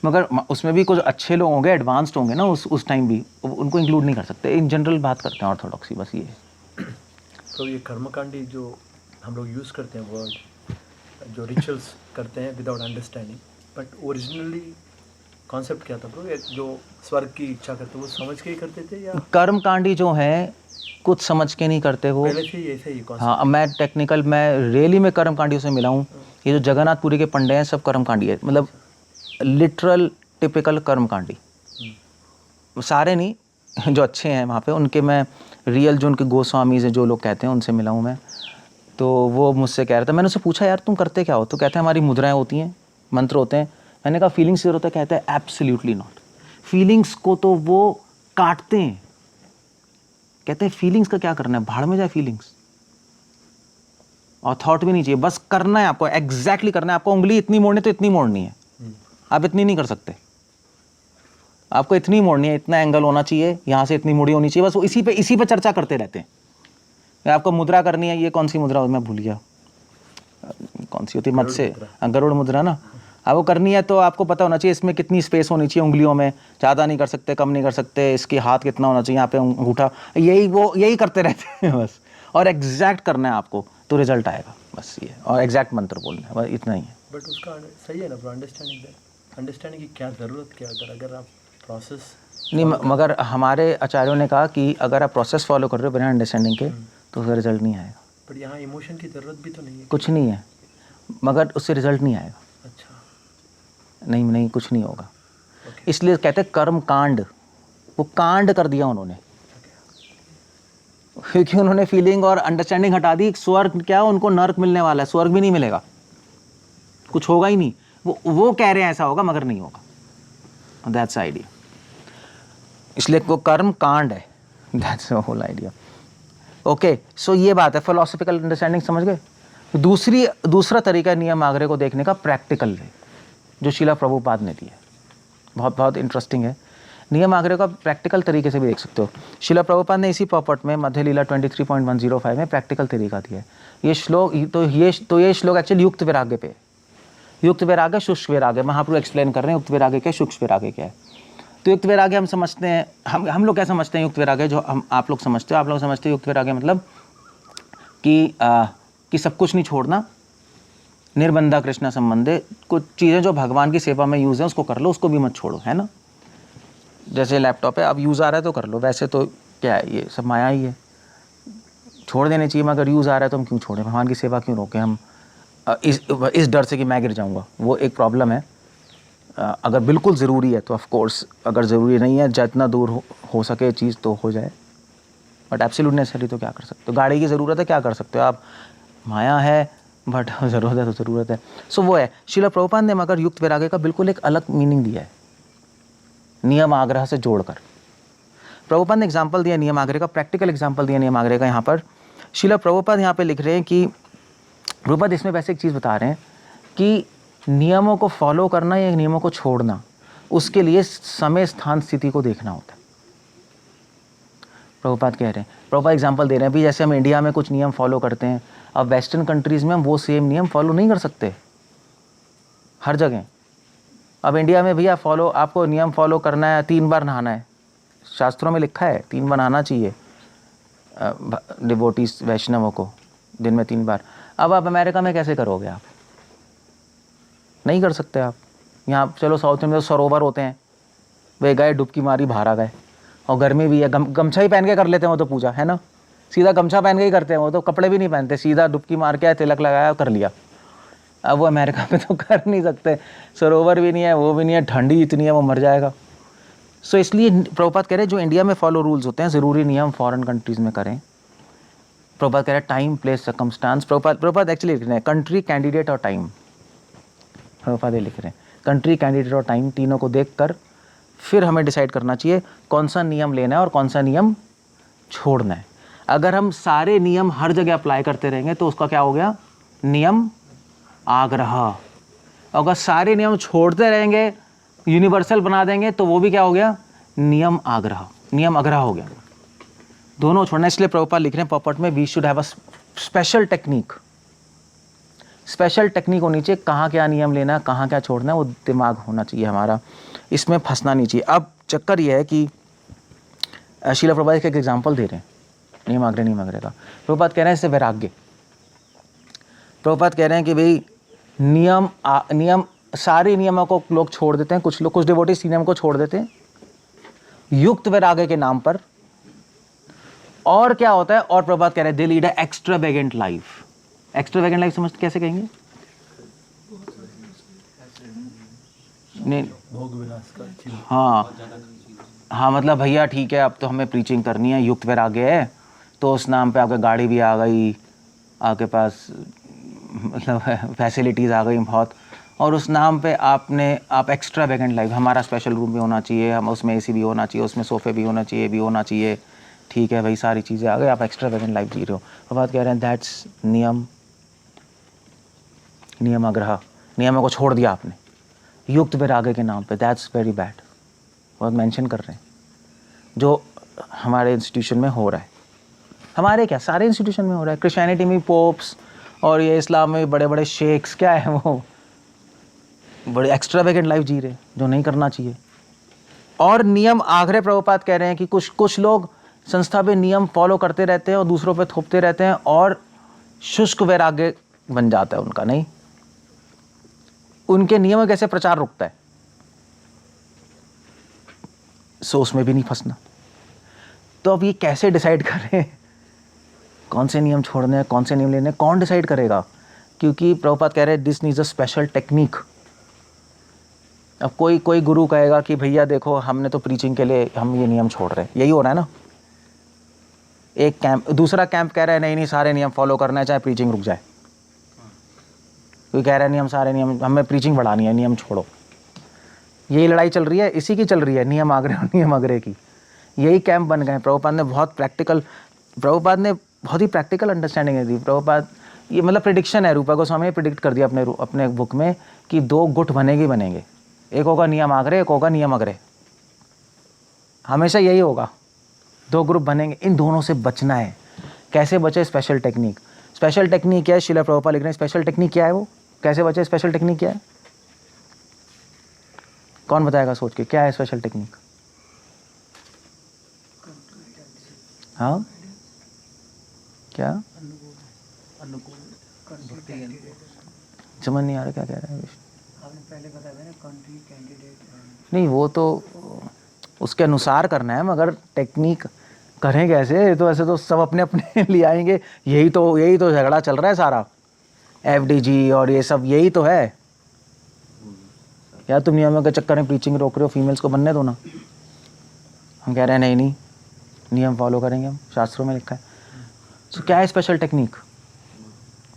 मगर उसमें भी कुछ अच्छे लोग होंगे, एडवांस्ड होंगे ना उस टाइम भी, उनको इंक्लूड नहीं कर सकते। इन जनरल बात करते हैं ऑर्थोडॉक्सी, बस ये है।
तो ये कर्मकांडी जो हम लोग यूज़ करते हैं वर्ड, जो रिचुअल्स करते हैं without understanding, but originally concept क्या था ब्रो? जो स्वर्ग की इच्छा करते वो समझ के ही करते थे या
कर्मकांडी जो हैं कुछ समझ के नहीं करते वो।
पहले से ही ऐसे ही कॉन्सेप्ट?
हाँ, मैं रियली में कर्मकांडियों से मिला हूँ। ये जो जगन्नाथपुरी के पंडे हैं सब कर्मकांडी है, मतलब लिटरल टिपिकल कर्मकांडी। सारे नहीं, जो अच्छे हैं वहाँ पे, उनके मैं रियल जो उनके गोस्वामीज हैं, जो लोग कहते हैं, उनसे मिला हूँ मैं। तो वो मुझसे कह रहा था, मैंने उससे पूछा यार तुम करते क्या हो? तो कहते हैं हमारी मुद्राएं होती हैं, मंत्र होते हैं। मैंने कहा फीलिंग्स से होता है? कहते हैं एब्सोल्युटली नॉट। फीलिंग्स को तो वो काटते हैं। कहते हैं फीलिंग्स का क्या करना है, भाड़ में जाए फीलिंग्स। और थॉट भी नहीं चाहिए, बस करना है आपको, एग्जैक्टली करना है आपको। उंगली इतनी मोड़नी तो इतनी मोड़नी है, आप इतनी नहीं कर सकते। आपको इतनी मोड़नी है, इतना एंगल होना चाहिए, यहाँ से इतनी मुड़ी होनी चाहिए, बस वो इसी पे चर्चा करते रहते हैं। आपको मुद्रा करनी है, ये कौन सी मुद्रा, मैं भूल गया कौन सी होती है, मत्स्य, गरुड़ मुद्रा ना। अब वो करनी है तो आपको पता होना चाहिए इसमें कितनी स्पेस होनी चाहिए उंगलियों में, ज़्यादा नहीं कर सकते, कम नहीं कर सकते, इसकी हाथ कितना होना चाहिए, यहाँ पे अंगूठा, यही करते रहते हैं बस। और एग्जैक्ट करना है आपको तो रिजल्ट आएगा, बस ये। और एग्जैक्ट मंत्र बोलना है, बस इतना ही है।
बट उसका सही है ना ब्रो, अंडरस्टैंडिंग की क्या ज़रूरत क्या है अगर आप प्रोसेस
नहीं, मगर हमारे आचार्यों ने कहा कि अगर आप प्रोसेस फॉलो कर रहे हो बिना अंडरस्टैंडिंग के तो उसका रिजल्ट नहीं आएगा।
बट यहाँ इमोशन की ज़रूरत भी तो नहीं है।
कुछ नहीं है, मगर उससे रिजल्ट नहीं आएगा।
अच्छा,
नहीं, कुछ नहीं होगा। इसलिए कहते हैं कर्म कांड, वो कांड कर दिया उन्होंने, क्योंकि उन्होंने फीलिंग और अंडरस्टैंडिंग हटा दी। स्वर्ग क्या, उनको नर्क मिलने वाला है, स्वर्ग भी नहीं मिलेगा, कुछ होगा ही नहीं। वो कह रहे हैं ऐसा होगा, मगर नहीं होगा। That's idea. इसलिए वो कर्म कांड है, that's the whole idea. Okay, so ये बात है, फिलोसफिकल अंडरस्टैंडिंग समझ गए। दूसरा तरीका नियम आग्रह को देखने का प्रैक्टिकल वे, जो शीला प्रभुपाद ने दिया, बहुत इंटरेस्टिंग है। नियम आग्रह का प्रैक्टिकल तरीके से भी देख सकते हो। शीला प्रभुपाद ने इसी पॉपट में मध्य लीला 23.105 में प्रैक्टिकल तरीका दिया है। ये श्लोक एक्चुअली युक्त वैराग्य पे, युक्त वैराग्य शुष्क वैराग्य, महाप्रभु एक्सप्लेन कर रहे हैं युक्त वैराग्य क्या है, शुष्क वैराग्य क्या है। तो युक्त वैराग्य हम समझते हैं, हम लोग क्या समझते हैं युक्त वैराग्य, जो आप लोग समझते हो, युक्त वैराग्य मतलब कि सब कुछ नहीं छोड़ना, निर्बंधा कृष्णा संबंधे, कुछ चीज़ें जो भगवान की सेवा में यूज़ है उसको कर लो, उसको भी मत छोड़ो, है ना। जैसे लैपटॉप है, अब यूज़ आ रहा है तो कर लो, वैसे तो क्या है, ये सब माया ही है, छोड़ देने चाहिए। मगर यूज़ आ रहा है तो हम क्यों छोड़ें, भगवान की सेवा क्यों रोकें हम, इस डर से कि मैं गिर जाऊँगा, वो एक प्रॉब्लम है। अगर बिल्कुल ज़रूरी है तो ऑफ कोर्स, अगर ज़रूरी नहीं है, जितना दूर हो सके चीज़ तो हो जाए, बट एब्सोल्यूट नेसेसरी तो क्या कर सकते हो। गाड़ी की ज़रूरत है, क्या कर सकते हो आप, माया है, बट ज़रूरत है तो ज़रूरत है। सो वो है, शीला प्रभुपाद ने मगर युक्त वैराग्य का बिल्कुल एक अलग मीनिंग दिया है, नियम आग्रह से जोड़कर। प्रभुपाद ने एग्जाम्पल दिया नियम आग्रह का, प्रैक्टिकल एग्जाम्पल दिया नियम आग्रह का। यहाँ पर शीला प्रभुपाद यहाँ पे लिख रहे हैं कि प्रभुपाद इसमें वैसे एक चीज़ बता रहे हैं कि नियमों को फॉलो करना या नियमों को छोड़ना, उसके लिए समय स्थान स्थिति को देखना होता है। प्रभुपाद कह रहे हैं, प्रभुपाद एग्जांपल दे रहे हैं भी, जैसे हम इंडिया में कुछ नियम फॉलो करते हैं, अब वेस्टर्न कंट्रीज़ में हम वो सेम नियम फॉलो नहीं कर सकते हर जगह। अब इंडिया में भैया आपको नियम फॉलो करना है, 3 बार नहाना है, शास्त्रों में लिखा है 3 बार नहाना चाहिए डिवोटीज वैष्णवों को, दिन में 3 बार। अब आप अमेरिका में कैसे करोगे, आप नहीं कर सकते। आप यहाँ चलो साउथ में तो सरोवर होते हैं, वे गए डुबकी मारी बाहर आ गए, और गर्मी भी है, गमछा ही पहन के कर लेते हैं वो तो पूजा, है ना, सीधा गमछा पहन के ही करते हैं, वो तो कपड़े भी नहीं पहनते, सीधा डुबकी मार के तिलक लगाया कर लिया। अब वो अमेरिका में तो कर नहीं सकते, सरोवर भी नहीं है, वो भी नहीं है, ठंडी इतनी है, वो मर जाएगा। सो इसलिए प्रभुपाद कह रहे हैं जो इंडिया में फॉलो रूल्स होते हैं ज़रूरी नियम फॉरेन कंट्रीज़ में करें। प्रभुपाद कह रहे हैं time place circumstance. Prabhupada actually लिख रहे हैं कंट्री कैंडिडेट और टाइम। प्रभुपाद ये लिख रहे हैं कंट्री कैंडिडेट और टाइम तीनों को देखकर फिर हमें डिसाइड करना चाहिए कौन सा नियम लेना है और कौन सा नियम छोड़ना है। अगर हम सारे नियम हर जगह अप्लाई करते रहेंगे तो उसका क्या हो गया, नियम आग्रह। अगर सारे नियम छोड़ते रहेंगे, यूनिवर्सल बना देंगे, तो वो भी क्या हो गया, नियम आग्रह, नियम आग्रह हो गया। दोनों छोड़ना। इसलिए प्रभुपाद लिख रहे हैं पॉपट में we should have a special technique. Special technique होनी चाहिए, कहाँ क्या नियम लेना है, कहाँ क्या छोड़ना है, वो दिमाग होना चाहिए हमारा, इसमें फंसना नहीं चाहिए। अब चक्कर ये है कि शीला प्रभुपाद एक एग्जाम्पल दे रहे हैं नियम आग्रह का। प्रभुपाद कह रहे हैं इससे वैराग्य। प्रभुपाद कह रहे हैं कि भाई नियम सारे नियमों को लोग छोड़ देते हैं, कुछ डिवोटीज नियम को छोड़ देते हैं युक्त वैराग्य के नाम पर। और क्या होता है, और प्रभुपाद कह रहे हैं they lead a extravagant life. Extravagant life समझते कैसे कहेंगे, नहीं
भोग विलास का जीवन।
हाँ मतलब भैया ठीक है अब तो हमें प्रीचिंग करनी है, युक्त वैराग्य है, तो उस नाम पे आपके गाड़ी भी आ गई, आपके पास मतलब फैसिलिटीज़ आ गई बहुत, और उस नाम पे आप एक्स्ट्रा वेगेंट लाइफ, हमारा स्पेशल रूम भी होना चाहिए, हम उसमें एसी भी होना चाहिए, उसमें सोफ़े भी होना चाहिए, भी होना चाहिए, ठीक है भाई सारी चीज़ें आ गई, आप एक्स्ट्रा वेगेंट लाइफ जी रहे हो। और बात कह रहे हैं दैट्स नियम आग्रह, नियमों को छोड़ दिया आपने युक्त वैराग्य के नाम पे, दैट्स वेरी बैड। बहुत मेंशन कर रहे हैं जो हमारे इंस्टीट्यूशन में हो रहा है, हमारे क्या सारे इंस्टीट्यूशन में हो रहा है। क्रिश्चियनिटी में पोप्स और ये इस्लाम में बड़े बड़े शेख्स क्या है, वो बड़े एक्स्ट्रावेगेंट लाइफ जी रहे जो नहीं करना चाहिए। और नियम आग्रह प्रभुपाद कह रहे हैं कि कुछ लोग संस्था पे नियम फॉलो करते रहते हैं और दूसरों पे थोपते रहते हैं और शुष्क वैराग्य बन जाता है उनका, नहीं उनके नियम कैसे प्रचार रुकता है। सो उसमें भी नहीं फंसना। तो अब ये कैसे डिसाइड करें कौन से नियम छोड़ने हैं, कौन से नियम लेने हैं, कौन डिसाइड करेगा, क्योंकि प्रभुपाद कह रहे हैं this needs a special technique. अब कोई गुरु कहेगा कि भैया देखो हमने तो प्रीचिंग के लिए हम ये नियम छोड़ रहे हैं, यही हो रहा है ना। एक कैंप, दूसरा कैंप कह रहा है नहीं सारे नियम फॉलो करना है चाहे प्रीचिंग रुक जाए। कोई कह रहा है सारे नियम हमें प्रीचिंग बढ़ानी है, नियम छोड़ो। यही लड़ाई चल रही है, इसी की चल रही है, नियम आग्रह और नियम आग्रह की। यही कैंप बन गए। प्रभुपाद ने बहुत ही प्रैक्टिकल अंडरस्टैंडिंग दी। प्रभुपाद ये मतलब प्रिडिक्शन है, रूपा गोस्वामी ने प्रिडिक्ट कर दिया अपने बुक में कि 2 गुट बनेंगे, एक होगा नियम आग्रह, एक होगा नियम आग्रह। हमेशा यही होगा, 2 ग्रुप बनेंगे। इन दोनों से बचना है। कैसे बचे, स्पेशल टेक्निक। स्पेशल टेक्निक क्या है, शिला प्रभुपाद लिख रहे हैं स्पेशल टेक्निक क्या है, वो कैसे बचे, स्पेशल टेक्निक क्या है, कौन बताएगा सोच के, क्या है स्पेशल टेक्निक। हाँ क्या समझ नहीं आ रहा क्या कह रहे हैं।
आपने पहले बताया ना कंट्री कैंडिडेट,
नहीं वो तो उसके अनुसार करना है, मगर टेक्निक करें कैसे, तो ऐसे तो सब अपने अपने ले आएंगे। यही तो झगड़ा चल रहा है सारा, FDG और ये सब यही तो है। या तुम नियमों के चक्कर में प्रीचिंग रोक रहे हो, फीमेल्स को बनने दो ना। हम कह रहे हैं नहीं नियम फॉलो करेंगे, हम शास्त्रों में लिखा है। तो क्या है स्पेशल टेक्निक।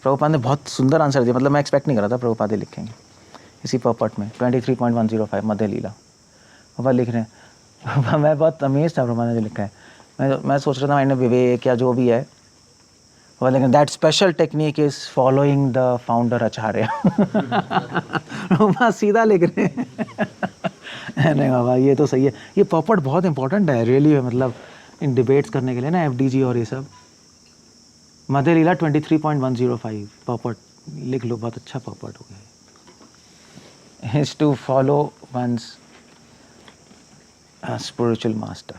प्रभुपाद ने बहुत सुंदर आंसर दिया, मतलब मैं एक्सपेक्ट नहीं कर रहा था प्रभुपाद लिखेंगे इसी पॉपट में 23.105 मध्य लीला। प्रभुपाद लिख रहे हैं मैं बहुत अमेज था प्रभुपाद ने लिखा है। मैं सोच रहा था मैंने विवेक या जो भी है, लेकिन that special technique is following the founder Acharya. सीधा लिख रहे हैं। नहीं बाबा ये तो सही है, ये पॉपट बहुत इंपॉर्टेंट है रियली, मतलब इन डिबेट्स करने के लिए ना, FDG और ये सब। मध्य लीला 23.105 पॉपट लिख लो, बहुत अच्छा पॉपट हो गया। Is to follow one's spiritual master,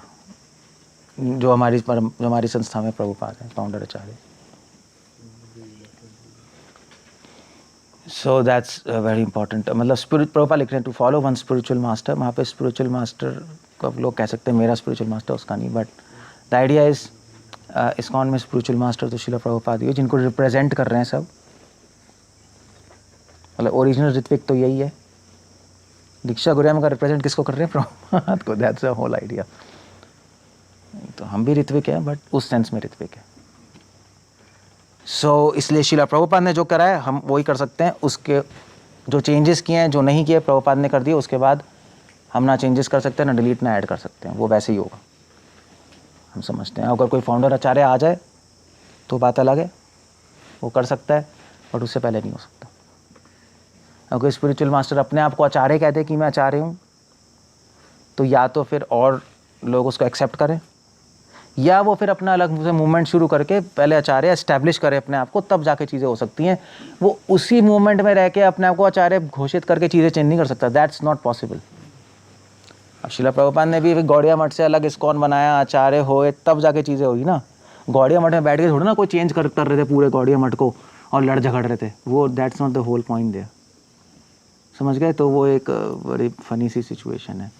जो हमारी संस्था में प्रभुपाद है, फाउंडर आचार्य। So that's very important. मतलब प्रभुपाद लिख रहे हैं to follow one spiritual master. वहाँ पे स्पिरिचुअल मास्टर को आप लोग कह सकते हैं मेरा स्पिरिचुअल मास्टर, उसका नहीं, but the idea is ISKCON में स्पिरिचुअल मास्टर तो शिला प्रभुपाद ही है, जिनको रिप्रेजेंट कर रहे हैं सब। मतलब ओरिजिनल ऋत्विक तो यही है, दीक्षा गुरुयाम का रिप्रेजेंट किसको कर रहे हैं? प्रभुपाद को। That's the whole idea. तो हम भी ऋत्विक हैं, बट उस सेंस में ऋत्विक है। सो इसलिए शिला प्रभुपाद ने जो करा है हम वही कर सकते हैं। उसके जो चेंजेस किए हैं, जो नहीं किए, प्रभुपाद ने कर दिए। उसके बाद हम ना चेंजेस कर सकते हैं, ना डिलीट, ना ऐड कर सकते हैं। वो वैसे ही होगा, हम समझते हैं। अगर कोई फाउंडर आचार्य आ जाए तो बात अलग है, वो कर सकता है, बट उससे पहले नहीं हो सकता। अगर स्पिरिचुअल मास्टर अपने आप को आचार्य कहते हैं कि मैं आचार्य हूँ, तो या तो फिर और लोग उसको एक्सेप्ट करें, या वो फिर अपना अलग से मूवमेंट शुरू करके पहले आचार्य एस्टैब्लिश करे अपने आप को, तब जाके चीज़ें हो सकती हैं। वो उसी मूवमेंट में रह के अपने आप को आचार्य घोषित करके चीज़ें चेंज नहीं कर सकता। That's not possible. अब शिला प्रभुपाद ने भी गौड़िया मठ से अलग इस्कॉन बनाया, आचार्य होए, तब जाके चीज़ें हुई ना। गौड़िया मठ में बैठ के थोड़ा ना कोई चेंज कर रहे थे पूरे गौड़िया मठ को और लड़ झगड़ रहे थे। वो that's not the whole point there, समझ गए? तो वो एक बड़ी फनी सी सिचुएशन है।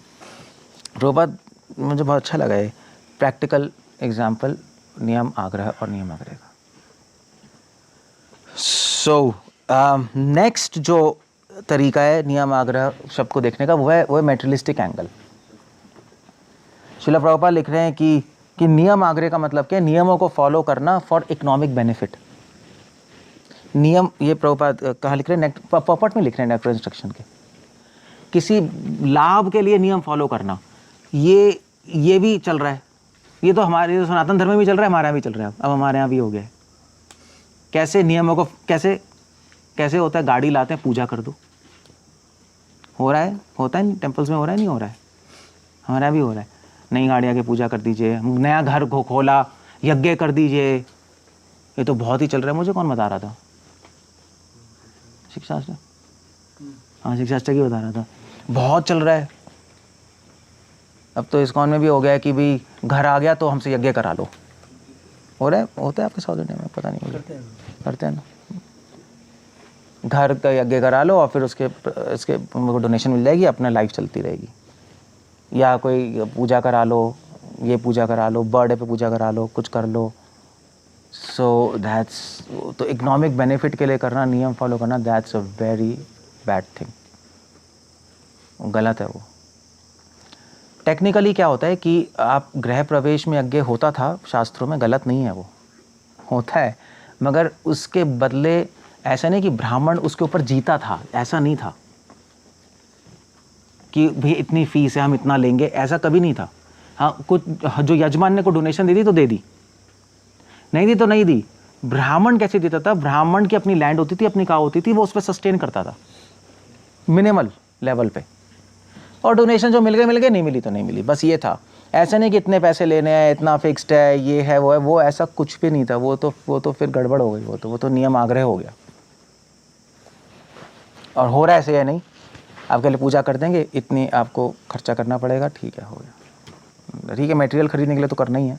प्रभुपाद मुझे बहुत अच्छा लगा है प्रैक्टिकल एग्जाम्पल नियम आग्रह और नियम आग्रह का। सो नेक्स्ट जो तरीका है नियम आग्रह शब्द को देखने का, वो है मेटेरियलिस्टिक एंगल। शिला प्रभुपाद लिख रहे हैं कि नियम आग्रह का मतलब क्या है? नियमों को फॉलो करना फॉर इकोनॉमिक बेनिफिट। नियम, ये प्रभुपाद कहाँ लिख रहे हैं? पॉपट में लिख रहे हैं, नेक्टर इंस्ट्रक्शन के। किसी लाभ के लिए नियम फॉलो करना, ये भी चल रहा है। ये तो हमारे सनातन धर्म में भी चल रहा है, हमारे यहाँ भी चल रहा है। अब हमारे यहाँ भी हो गया है। कैसे नियमों को कैसे होता है? गाड़ी लाते हैं, पूजा कर दो। हो रहा है, होता है नहीं टेम्पल्स में? हो रहा है, नहीं हो रहा है? हमारे यहाँ भी हो रहा है। नई गाड़ियाँ के पूजा कर दीजिए, नया घर खोला, यज्ञ कर दीजिए। ये तो बहुत ही चल रहा है। मुझे कौन बता रहा था? शिक्षा शास्त्र, हाँ शिक्षा शास्त्र की बता रहा था। बहुत चल रहा है। अब तो इस्कॉन में भी हो गया है कि भाई घर आ गया तो हमसे यज्ञ करा लो। हो रहा है, होता है आपके साउथ इंडिया में? पता नहीं, करते हैं ना। घर का यज्ञ करा लो और फिर इसके डोनेशन मिल जाएगी, अपना लाइफ चलती रहेगी। या कोई पूजा करा लो, ये पूजा करा लो, बर्थडे पे पूजा करा लो, कुछ कर लो। सो दैट्स, तो इकोनॉमिक बेनिफिट के लिए करना, नियम फॉलो करना, that's a very bad thing. गलत है वो। टेक्निकली क्या होता है कि आप गृह प्रवेश में यज्ञ होता था शास्त्रों में, गलत नहीं है, वो होता है, मगर उसके बदले ऐसा नहीं कि ब्राह्मण उसके ऊपर जीता था, ऐसा नहीं था कि भाई इतनी फीस है हम इतना लेंगे, ऐसा कभी नहीं था। हाँ, कुछ जो यजमान ने को डोनेशन दे दी तो दे दी, नहीं दी तो नहीं दी। ब्राह्मण कैसे देता था? ब्राह्मण की अपनी लैंड होती थी, अपनी काव होती थी, वो उस पर सस्टेन करता था मिनिमल लेवल पे, और डोनेशन जो मिल गए, नहीं मिली तो नहीं मिली, बस ये था। ऐसा नहीं कि इतने पैसे लेने हैं, इतना फिक्स्ड है, ये है वो है, वो ऐसा कुछ भी नहीं था। वो तो फिर गड़बड़ हो गई। वो तो नियम आग्रह हो गया। और हो रहा है ऐसे है नहीं, आपके लिए पूजा कर देंगे, इतनी आपको खर्चा करना पड़ेगा, ठीक है, हो गया, ठीक है। मटेरियल खरीदने के लिए तो करना ही है,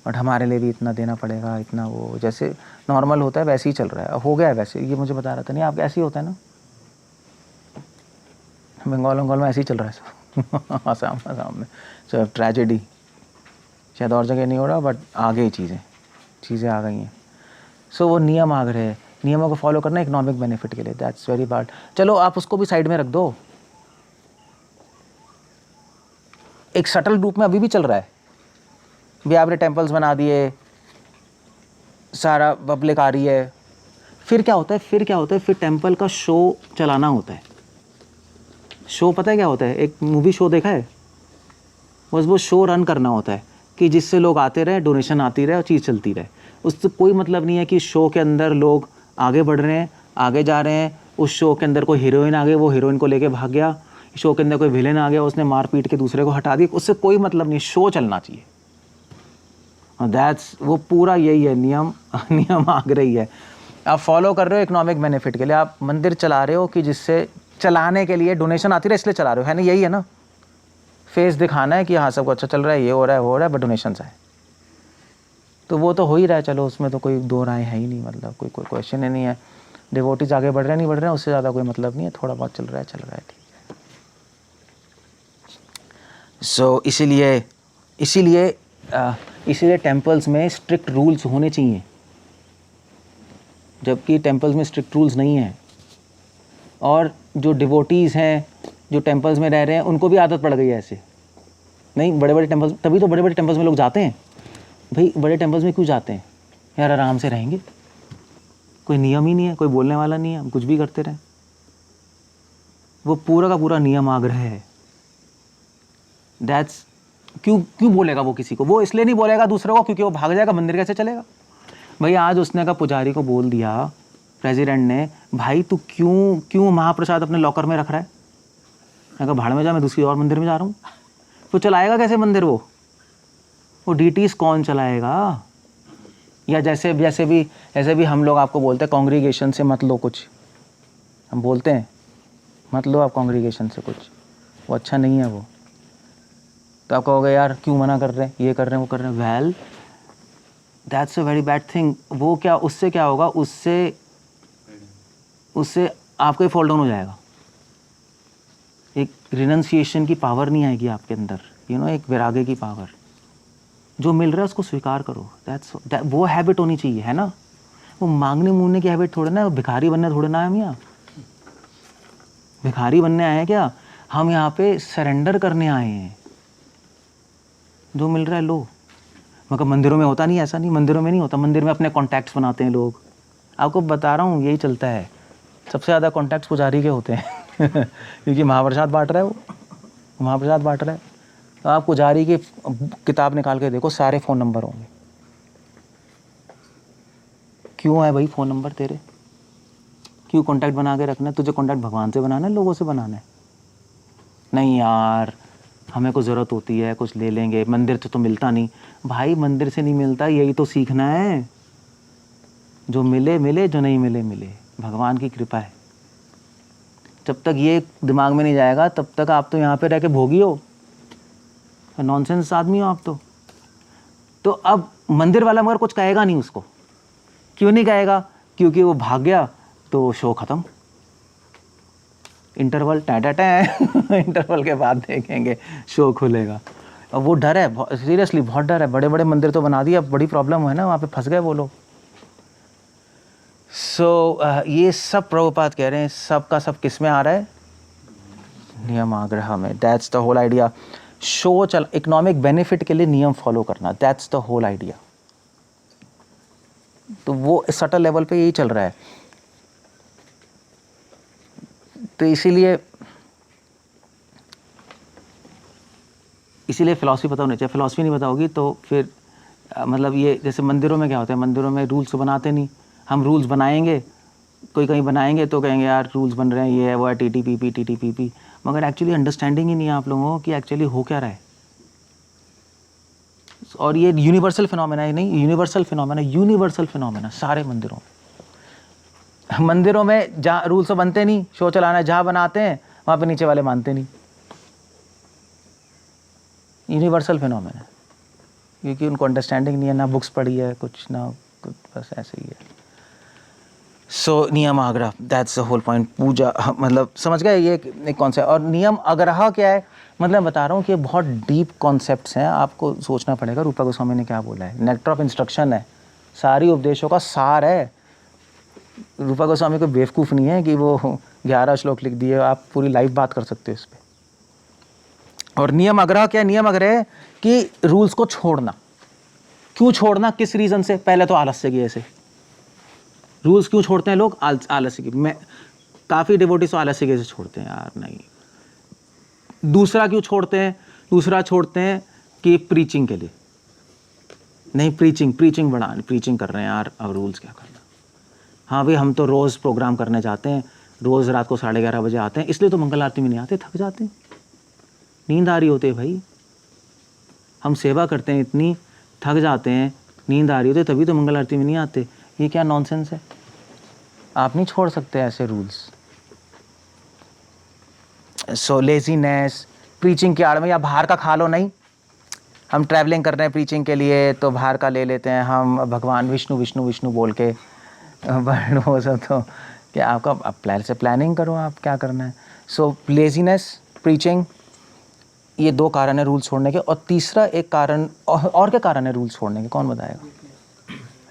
बट हमारे लिए भी इतना देना पड़ेगा, इतना वो जैसे नॉर्मल होता है वैसे ही चल रहा है, हो गया है वैसे। ये मुझे बता रहा था, नहीं आपका ऐसे ही होता है ना? बंगाल में ऐसे ही चल रहा है सब। आसाम में सब ट्रेजेडी, शायद और जगह नहीं हो रहा, बट आ गई चीज़ें आ गई हैं। सो वो नियम आग्रह है, नियमों को फॉलो करना इकोनॉमिक बेनिफिट के लिए, दैट्स वेरी बैड। चलो आप उसको भी साइड में रख दो, एक सटल रूप में अभी भी चल रहा है। भी आपने टेम्पल्स बना दिए, सारा पब्लिक आ रही है, फिर क्या होता है? फिर टेम्पल का शो चलाना होता है। शो पता है क्या होता है? एक मूवी शो देखा है? बस वो शो रन करना होता है कि जिससे लोग आते रहे, डोनेशन आती रहे और चीज़ चलती रहे। उससे कोई मतलब नहीं है कि शो के अंदर लोग आगे बढ़ रहे हैं, आगे जा रहे हैं। उस शो के अंदर कोई हीरोइन आ गई, वो हीरोइन को लेके भाग गया। शो के अंदर कोई विलेन आ गया, उसने मार पीट के दूसरे को हटा दिया। उससे कोई मतलब नहीं, शो चलना चाहिए। दैट्स, वो पूरा यही है नियम आग्रह ही है। आप फॉलो कर रहे हो इकोनॉमिक बेनिफिट के लिए, आप मंदिर चला रहे हो कि जिससे चलाने के लिए डोनेशन आती रहे, इसलिए चला रहे हो, है ना? यही है ना, फेस दिखाना है कि हाँ सबको अच्छा चल रहा है, ये हो रहा है, बट डोनेशन आए तो वो तो हो ही रहा है। चलो उसमें तो कोई दो राय है ही नहीं, मतलब कोई क्वेश्चन ही नहीं है। डिवोटीज आगे बढ़ रहे हैं नहीं बढ़ रहे हैं, उससे ज़्यादा कोई मतलब नहीं है। थोड़ा बहुत चल रहा है, ठीक है। सो इसीलिए टेम्पल्स में स्ट्रिक्ट रूल्स होने चाहिए, जबकि टेम्पल्स में स्ट्रिक्ट रूल्स नहीं हैं। और जो डिवोटीज़ हैं जो टेम्पल्स में रह रहे हैं उनको भी आदत पड़ गई है ऐसे। नहीं, बड़े बड़े टेम्पल्स, तभी तो बड़े बड़े टेम्पल्स में लोग जाते हैं भाई। बड़े टेम्पल्स में क्यों जाते हैं यार? आराम से रहेंगे, कोई नियम ही नहीं है, कोई बोलने वाला नहीं है, हम कुछ भी करते रहें। वो पूरा का पूरा नियम आग्रह है। दैट्स क्यों बोलेगा वो किसी को? वो इसलिए नहीं बोलेगा दूसरों को क्योंकि वो भाग जाएगा, मंदिर कैसे चलेगा भाई? आज उसने का पुजारी को बोल दिया प्रेसिडेंट ने, भाई तू क्यों महाप्रसाद अपने लॉकर में रख रहा है? मैं कहा भाड़ में जा, मैं दूसरी और मंदिर में जा रहा हूँ। तो चलाएगा कैसे मंदिर? वो डीटीज कौन चलाएगा? या जैसे भी हम लोग आपको बोलते हैं कांग्रीगेशन से मत लो कुछ, हम बोलते हैं मत लो आप कांग्रीगेशन से कुछ, वो अच्छा नहीं है वो। तो आप कहोगे यार क्यों मना कर रहे हैं, ये कर रहे हैं, वो कर रहे हैं। Well that's a very bad thing. वो क्या, उससे क्या होगा? उससे आपका ही फॉल डाउन हो जाएगा। एक रिनंसिएशन की पावर नहीं आएगी आपके अंदर, एक वैराग्य की पावर। जो मिल रहा है उसको स्वीकार करो। वो हैबिट होनी चाहिए, है ना? वो मांगने मूंगने की हैबिट थोड़ा ना, भिखारी बनने थोड़े ना है हम यहाँ। भिखारी बनने आए हैं क्या? हम यहाँ पे सरेंडर करने आए हैं। जो मिल रहा है लो। मगर मंदिरों में होता नहीं, ऐसा नहीं, मंदिरों में नहीं होता। मंदिर में अपने कॉन्टैक्ट्स बनाते हैं लोग। आपको बता रहा हूँ यही चलता है। सबसे ज़्यादा कॉन्टैक्ट्स पुजारी के होते हैं क्योंकि महाप्रसाद बांट रहा है, वो महाप्रसाद बांट रहा है। तो आप पुजारी की किताब निकाल के देखो, सारे फ़ोन नंबर होंगे। क्यों है भाई फ़ोन नंबर तेरे? क्यों कॉन्टैक्ट बना के रखना है? तुझे कॉन्टैक्ट भगवान से बनाना है, लोगों से बनाना है? नहीं यार, हमें को ज़रूरत होती है, कुछ ले लेंगे, मंदिर से तो मिलता नहीं। भाई मंदिर से नहीं मिलता, यही तो सीखना है। जो मिले मिले, जो नहीं मिले मिले, भगवान की कृपा है। जब तक ये दिमाग में नहीं जाएगा तब तक आप तो यहाँ पे रह के भोगी हो, नॉनसेंस आदमी हो आप तो अब मंदिर वाला मगर कुछ कहेगा नहीं उसको। क्यों नहीं कहेगा? क्योंकि वो भाग गया तो शो ख़त्म। इंटरवल इंटरवल के बाद देखेंगे, शो खुलेगा। अब वो डर है, सीरियसली बहुत डर है। बड़े बड़े मंदिर तो बना दिए, अब बड़ी प्रॉब्लम है ना, वहाँ पे फंस गए वो लोग। ये सब प्रभुपाद कह रहे हैं, सब का सब किस में आ रहा है? नियम आग्रह में। That's the whole idea. Economic benefit के लिए नियम फॉलो करना, दैट्स द होल आइडिया। तो वो सटल लेवल पे यही चल रहा है। तो इसीलिए फिलॉसफी पता होनी चाहिए। फिलॉसफी नहीं पता होगी तो फिर मतलब ये जैसे मंदिरों में क्या होता है, मंदिरों में रूल्स तो बनाते नहीं। हम रूल्स बनाएंगे, कोई कहीं बनाएंगे तो कहेंगे यार रूल्स बन रहे हैं, ये है वो है, टीटीपीपी। मगर एक्चुअली अंडरस्टैंडिंग ही नहीं है आप लोगों को कि एक्चुअली हो क्या रहा है। और ये यूनिवर्सल फिनोमेना है, नहीं यूनिवर्सल फिनोमेना सारे मंदिरों में जहाँ रूल्स तो बनते नहीं, शो चलाना है, जहाँ बनाते हैं वहाँ पे नीचे वाले मानते नहीं। यूनिवर्सल फिनोमेना, क्योंकि उनको अंडरस्टैंडिंग नहीं है, ना बुक्स पढ़ी है कुछ, ना कुछ, बस ऐसे ही है। सो नियम आग्रह, दैट्स द होल पॉइंट। पूजा मतलब समझ गए, ये एक कॉन्सेप्ट। और नियम आग्रह क्या है? मतलब बता रहा हूँ कि बहुत डीप कॉन्सेप्ट्स हैं, आपको सोचना पड़ेगा। रूपा गोस्वामी ने क्या बोला है, नेक्टर ऑफ इंस्ट्रक्शन है, सारी उपदेशों का सार है। रूपा गोस्वामी को बेवकूफ़ नहीं है कि वो 11 श्लोक लिख दिए, आप पूरी लाइफ बात कर सकते हो इस पर। और नियम आग्रह क्या है? नियम आग्रह कि रूल्स को छोड़ना। क्यों छोड़ना, किस रीज़न से? पहले तो आलस्य की ऐसे रूल्स क्यों छोड़ते हैं लोग? आलस्य की। मैं काफ़ी डिवोटीज तो आलस्य के से छोड़ते हैं यार, नहीं। दूसरा क्यों छोड़ते हैं? दूसरा छोड़ते हैं कि प्रीचिंग के लिए। नहीं, प्रीचिंग बढ़ा, प्रीचिंग कर रहे हैं यार, अब रूल्स क्या करना। हाँ भाई, हम तो रोज़ प्रोग्राम करने जाते हैं, रोज़ रात को 11:30 बजे आते हैं, इसलिए तो मंगल आरती में नहीं आते, थक जाते हैं, नींद आ रही होती है भाई। हम सेवा करते हैं इतनी, थक जाते हैं, नींद आ रही होती है, तभी तो मंगल आरती में नहीं आते। ये क्या नॉनसेंस है? आप नहीं छोड़ सकते ऐसे रूल्स। सो लेजीनेस, प्रीचिंग की आड़ में, या बाहर का खा लो। नहीं, हम ट्रैवलिंग कर रहे हैं प्रीचिंग के लिए तो बाहर का ले लेते हैं हम, भगवान विष्णु बोल के। बट वो सब तो क्या, आपका प्लान से प्लानिंग करो आप क्या करना है। सो लेजीनेस, प्रीचिंग, ये 2 कारण है रूल छोड़ने के। और तीसरा एक कारण और क्या कारण है रूल छोड़ने के, कौन बताएगा?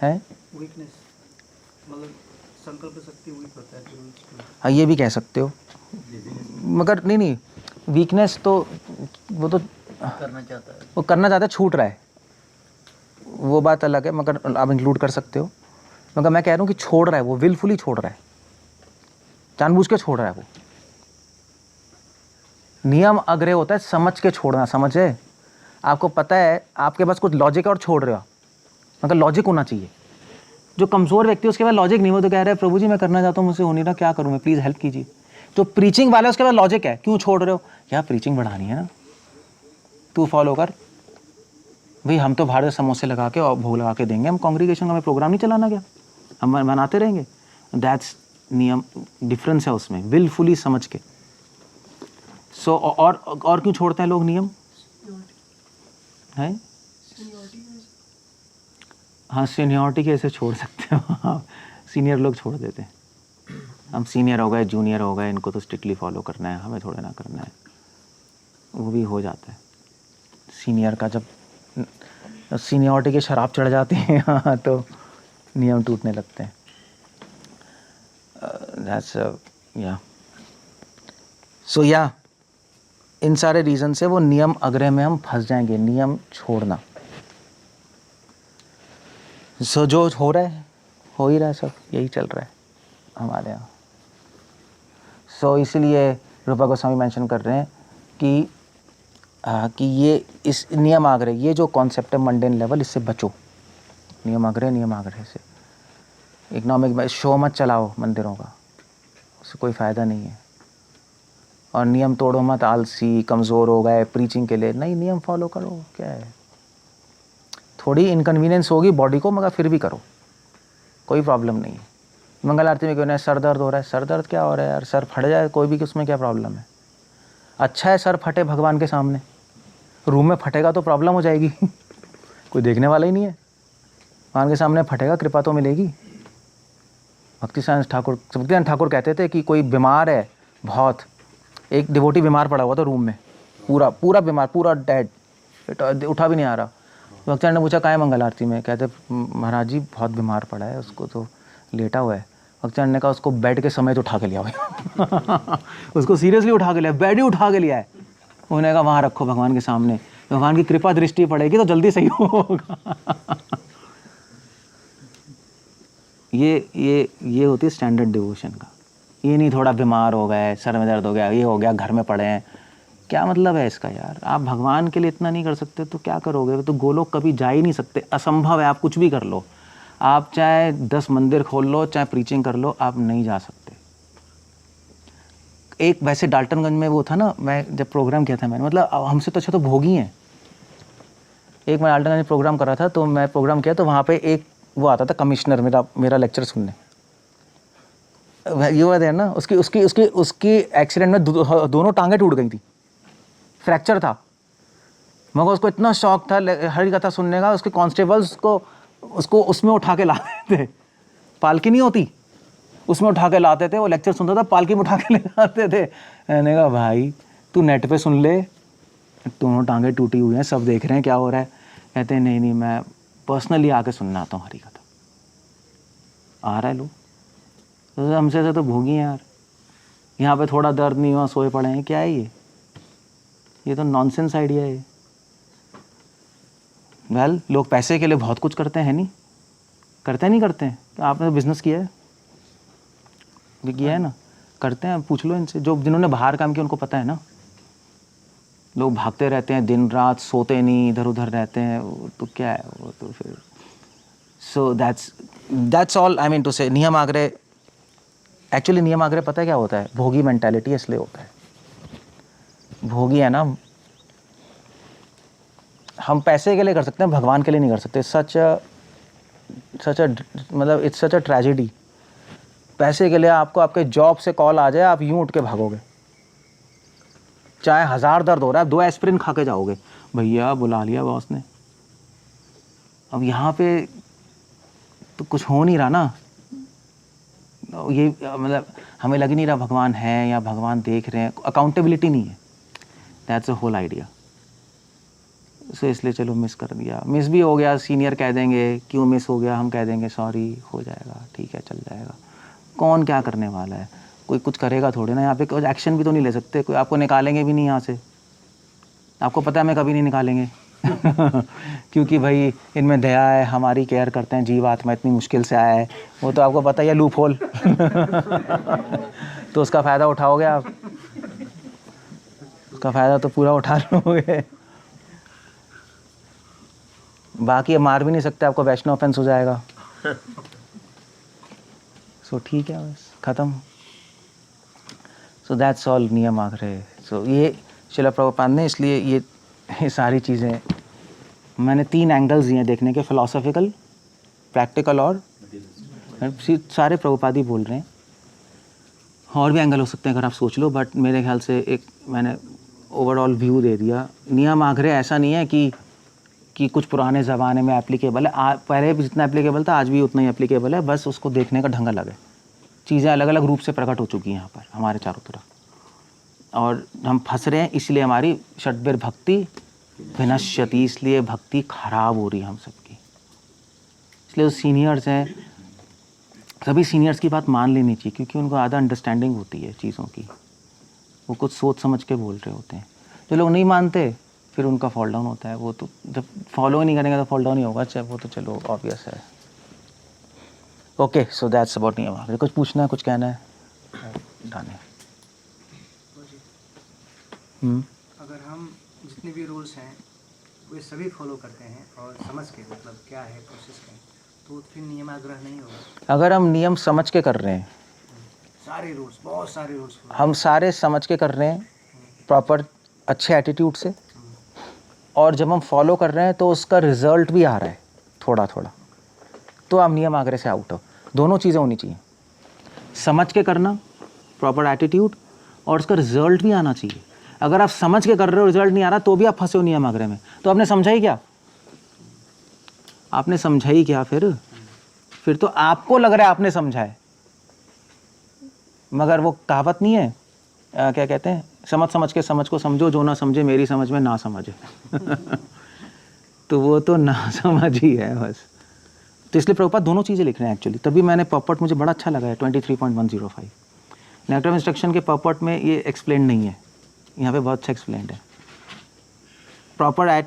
है
वीकनेस, मतलब संकल्प शक्ति वही पता है कि उसको
हाँ ये भी कह सकते हो, मगर नहीं, वीकनेस तो वो तो
करना चाहता है।
वो करना चाहता है, छूट रहा है, वो बात अलग है, मगर आप इंक्लूड कर सकते हो। मगर मैं कह रहा हूँ कि छोड़ रहा है, वो विलफुली छोड़ रहा है, जानबूझ के छोड़ रहा है वो। नियम अग्रह होता है समझ के छोड़ना, समझे? आपको पता है आपके पास कुछ लॉजिक है और छोड़ रहे हो, मगर लॉजिक होना चाहिए। जो कमज़ोर व्यक्ति है उसके पास लॉजिक नहीं, वो तो कह रहा है प्रभु जी मैं करना चाहता हूँ, मुझसे हो नहीं रहा, क्या करूँ मैं, प्लीज़ हेल्प कीजिए। जो प्रीचिंग वाला है उसके पास लॉजिक है, क्यों छोड़ रहे हो? यार प्रीचिंग बढ़ानी है ना, तू फॉलो कर भाई, हम तो बाहर से समोसे लगा के और भोग लगा के देंगे, हम कांग्रीगेशन का हमें प्रोग्राम नहीं चलाना क्या, हम बनाते रहेंगे। दैट्स नियम, डिफरेंस है उसमें, विलफुली समझ के। सो और क्यों छोड़ते हैं लोग नियम है? हाँ सीनियरिटी कैसे छोड़ सकते हो सीनियर लोग छोड़ देते हैं, हम सीनियर हो गए जूनियर हो गए, इनको तो स्ट्रिक्टली फॉलो करना है, हमें थोड़ा ना करना है, वो भी हो जाता है। सीनियर का जब सीनियरिटी की शराब चढ़ जाती है हाँ, तो नियम टूटने लगते हैं। दैट्स या सो या इन सारे रीज़न से वो नियम अग्रह में हम फंस जाएंगे, नियम छोड़ना। सो जो हो रहा है हो ही रहा है, सब यही चल रहा है हमारे यहाँ। सो इसलिए रूपा गोस्वामी मेंशन कर रहे हैं कि ये इस नियम आग्रह, ये जो कॉन्सेप्ट है मंडेन लेवल, इससे बचो, नियम आग्रह से। इकोनॉमिक शो मत चलाओ मंदिरों का, उससे कोई फ़ायदा नहीं है। और नियम तोड़ो मत, आलसी कमज़ोर हो गए प्रीचिंग के लिए, नहीं नियम फॉलो करो, क्या है, थोड़ी इनकन्वीनियंस होगी बॉडी को, मगर फिर भी करो, कोई प्रॉब्लम नहीं है। मंगल आरती में क्यों नहीं, सर दर्द हो रहा है, सर दर्द क्या हो रहा है यार, सर फट जाए कोई भी, उसमें क्या प्रॉब्लम है? अच्छा है सर फटे भगवान के सामने, रूम में फटेगा तो प्रॉब्लम हो जाएगी कोई देखने वाला ही नहीं है, भगवान के सामने फटेगा, कृपा तो मिलेगी। भक्तिनारायण ठाकुर कहते थे कि कोई बीमार है बहुत, एक डिवोटी बीमार पड़ा हुआ था रूम में, पूरा बीमार, पूरा डेड, उठा भी नहीं आ रहा। भक्तिनारायण ने पूछा काहे मंगल आरती में? कहते महाराज जी बहुत बीमार पड़ा है, उसको तो लेटा हुआ है। भक्तिनारायण ने कहा उसको बेड के समेत उठा के लिया हुआ उसको सीरियसली उठा के लिया, बेड ही उठा के लिया है। उन्होंने कहा वहाँ रखो भगवान के सामने, भगवान की कृपा दृष्टि पड़ेगी तो जल्दी सही होगा ये होती है स्टैंडर्ड डिवोशन का। ये नहीं थोड़ा बीमार हो गए, सर में दर्द हो गया, ये हो गया, घर में पड़े हैं, क्या मतलब है इसका यार? आप भगवान के लिए इतना नहीं कर सकते तो क्या करोगे? तो गोलोक कभी जा ही नहीं सकते, असंभव है। आप कुछ भी कर लो, आप चाहे 10 मंदिर खोल लो, चाहे प्रीचिंग कर लो, आप नहीं जा सकते। एक वैसे डाल्टनगंज में वो था ना, मैं जब प्रोग्राम किया था मैंने, मतलब हमसे तो अच्छा तो भोगी हैं। एक मैं डाल्टनगंज में प्रोग्राम कर रहा था, तो मैं प्रोग्राम किया तो वहाँ पे एक वो आता था कमिश्नर, मेरा लेक्चर सुनने, ये बात है ना, उसकी एक्सीडेंट में दोनों टांगें टूट गई थी, फ्रैक्चर था, मगर उसको इतना शौक था हरी कथा सुनने का, उसके कांस्टेबल्स को उसको उसमें उठा के लाते थे, पालकी नहीं होती उसमें उठा के लाते थे, वो लेक्चर सुनता था पालकी में उठा के ले जाते थे। मैंने कहा भाई तू नेट पे सुन ले, दोनों टांगें टूटी हुई हैं, सब देख रहे हैं क्या हो रहा है। कहते हैं नहीं मैं पर्सनली आके सुनना आता हूँ हरी कथा। आ रहा है लोग तो हमसे ऐसे तो भोगी हैं यार, यहाँ पे थोड़ा दर्द नहीं हुआ सोए पड़े हैं, क्या है ये तो नॉनसेंस आइडिया है। वेल लोग पैसे के लिए बहुत कुछ करते हैं, नहीं करते नहीं करते हैं? तो आपने तो बिजनेस किया है, किया है ना, करते हैं, पूछ लो इनसे, जो जिन्होंने बाहर काम किया उनको पता है ना। लोग भागते रहते हैं दिन रात, सोते नहीं, इधर उधर रहते हैं, वो तो क्या है वो तो फिर। So that's all I mean to say. नियम आग्रह, एक्चुअली नियम आग्रह पता है क्या होता है? भोगी मेंटालिटी इसलिए होता है, भोगी है ना, हम पैसे के लिए कर सकते हैं, भगवान के लिए नहीं कर सकते। सच मतलब इट्स सच अ ट्रेजेडी। पैसे के लिए आपको आपके जॉब से कॉल आ जाए, आप यूं उठ के भागोगे, चाहे 1000 दर्द हो रहा है, 2 एस्पिरिन खा के जाओगे, भैया बुला लिया बॉस ने। अब यहाँ पे तो कुछ हो नहीं रहा ना, ये मतलब हमें लग नहीं रहा भगवान है या भगवान देख रहे हैं, अकाउंटेबिलिटी नहीं है। That's a whole idea. So इसलिए चलो मिस कर दिया, मिस भी हो गया, सीनियर कह देंगे क्यों मिस हो गया, हम कह देंगे सॉरी, हो जाएगा, ठीक है चल जाएगा, कौन क्या करने वाला है, कोई कुछ करेगा थोड़े ना, यहाँ पे कुछ एक्शन भी तो नहीं ले सकते, कोई आपको निकालेंगे भी नहीं यहाँ से, आपको पता है हमें कभी नहीं निकालेंगे क्योंकि भाई इनमें दया है, हमारी केयर करते हैं, जीव आत्मा इतनी मुश्किल से आया है, वो तो आपको पता ही है लूप होल तो उसका फ़ायदा उठाओगे आप, उसका फ़ायदा तो पूरा उठा लोगे। बाकी ये मार भी नहीं सकते, आपको वैष्णव ऑफेंस हो जाएगा। सो ठीक है, बस ख़त्म। सो दैट्स ऑल नियम आग्रह। सो ये शिला प्रभुपाद ने, इसलिए ये सारी चीज़ें मैंने 3 एंगल्स दिए देखने के, फिलोसॉफिकल, प्रैक्टिकल और सारे प्रभुपाद ही बोल रहे हैं। और भी एंगल हो सकते हैं अगर आप सोच लो, बट मेरे ख्याल से एक मैंने ओवरऑल व्यू दे दिया। नियम आग्रह ऐसा नहीं है कि कुछ पुराने ज़माने में एप्लीकेबल है, पहले भी जितना एप्लीकेबल था आज भी उतना ही एप्लीकेबल है, बस उसको देखने का ढंग अलग है। चीज़ें अलग अलग रूप से प्रकट हो चुकी हैं यहाँ पर हमारे चारों तरफ, और हम फंस रहे हैं, इसलिए हमारी षड्भिर भक्ति विनश्यति, इसलिए भक्ति खराब हो रही है हम सबकी। इसलिए जो सीनियर्स हैं, सभी सीनियर्स की बात मान लेनी चाहिए, क्योंकि उनको ज़्यादा अंडरस्टैंडिंग होती है चीज़ों की, वो कुछ सोच समझ के बोल रहे होते हैं। जो लोग नहीं मानते फिर उनका फॉल डाउन होता है, वो तो जब फॉलो नहीं करेंगे तो फॉल डाउन ही होगा, चाहे वो तो चलो ऑब्वियस है। ओके, सो दैट्स अबाउट नियम आग्रह। कुछ पूछना है, कुछ कहना है? डाने
अगर हम जितने भी रूल्स हैं वे सभी फॉलो करते हैं और समझ के, मतलब क्या है प्रोसेस क्या है, तो फिर नियम आग्रह नहीं होगा।
अगर हम नियम समझ के कर रहे हैं,
सारे रूल्स, बहुत सारे रूल्स
हम सारे समझ के कर रहे हैं प्रॉपर अच्छे एटीट्यूड से, और जब हम फॉलो कर रहे हैं तो उसका रिजल्ट भी आ रहा है थोड़ा थोड़ा, तो आप नियम आग्रह से आउट हो। दोनों चीज़ें होनी चाहिए, समझ के करना प्रॉपर एटीट्यूड, और उसका रिजल्ट भी आना चाहिए। अगर आप समझ के कर रहे हो, रिजल्ट नहीं आ रहा, तो भी आप फंसे हो नियम आग्रह में, तो आपने समझा ही क्या? आपने समझा ही क्या? फिर तो आपको लग रहा है आपने समझा है, मगर वो कहावत नहीं है, क्या कहते हैं, समझ के समझ को समझो, जो ना समझे मेरी समझ में ना समझे तो वो तो ना समझ ही है बस। तो इसलिए प्रभुपाद दोनों चीज़ें लिख रहे हैं एक्चुअली, तभी मैंने पर्पट मुझे बड़ा अच्छा लगा है 23.105। नेगेटिव इंस्ट्रक्शन के पर्पट में ये एक्सप्लेन नहीं है, यहाँ पे बहुत अच्छा एक्सप्लेंड है। प्रॉपर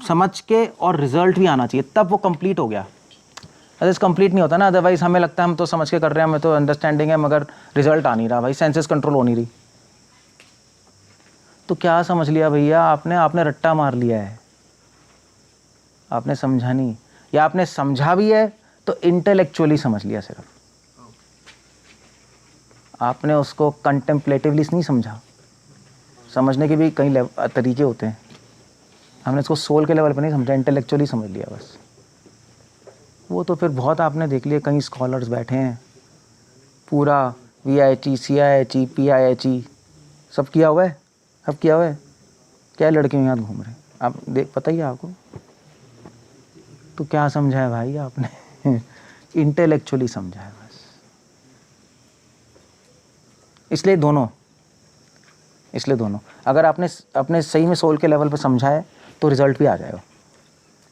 समझ के और रिजल्ट भी आना चाहिए, तब वो कंप्लीट हो गया। अदरवाइज कंप्लीट नहीं होता ना, अदरवाइज हमें लगता है हम तो समझ के कर रहे हैं, हमें तो अंडरस्टैंडिंग है, मगर रिजल्ट आ नहीं रहा भाई, सेंसेस कंट्रोल हो नहीं रही। तो क्या समझ लिया भैया आपने रट्टा मार लिया है, आपने समझा नहीं, या आपने समझा भी है तो इंटेलेक्चुअली समझ लिया सिर्फ, आपने उसको कंटेम्पलेटिवली नहीं समझा। समझने के भी कई तरीके होते हैं, हमने इसको सोल के लेवल पर नहीं समझा, इंटेलेक्चुअली समझ लिया बस। वो तो फिर बहुत आपने देख लिया, कई स्कॉलर्स बैठे हैं, पूरा VIT CIHE PIHE सब किया हुआ है, सब किया हुआ है, क्या लड़के यहाँ घूम रहे हैं, आप देख, पता ही है आपको। तो क्या समझा है भाई आपने इंटेलेक्चुअली समझा है बस। इसलिए दोनों अगर आपने अपने सही में सोल के लेवल पर समझा है तो रिजल्ट भी आ जाएगा।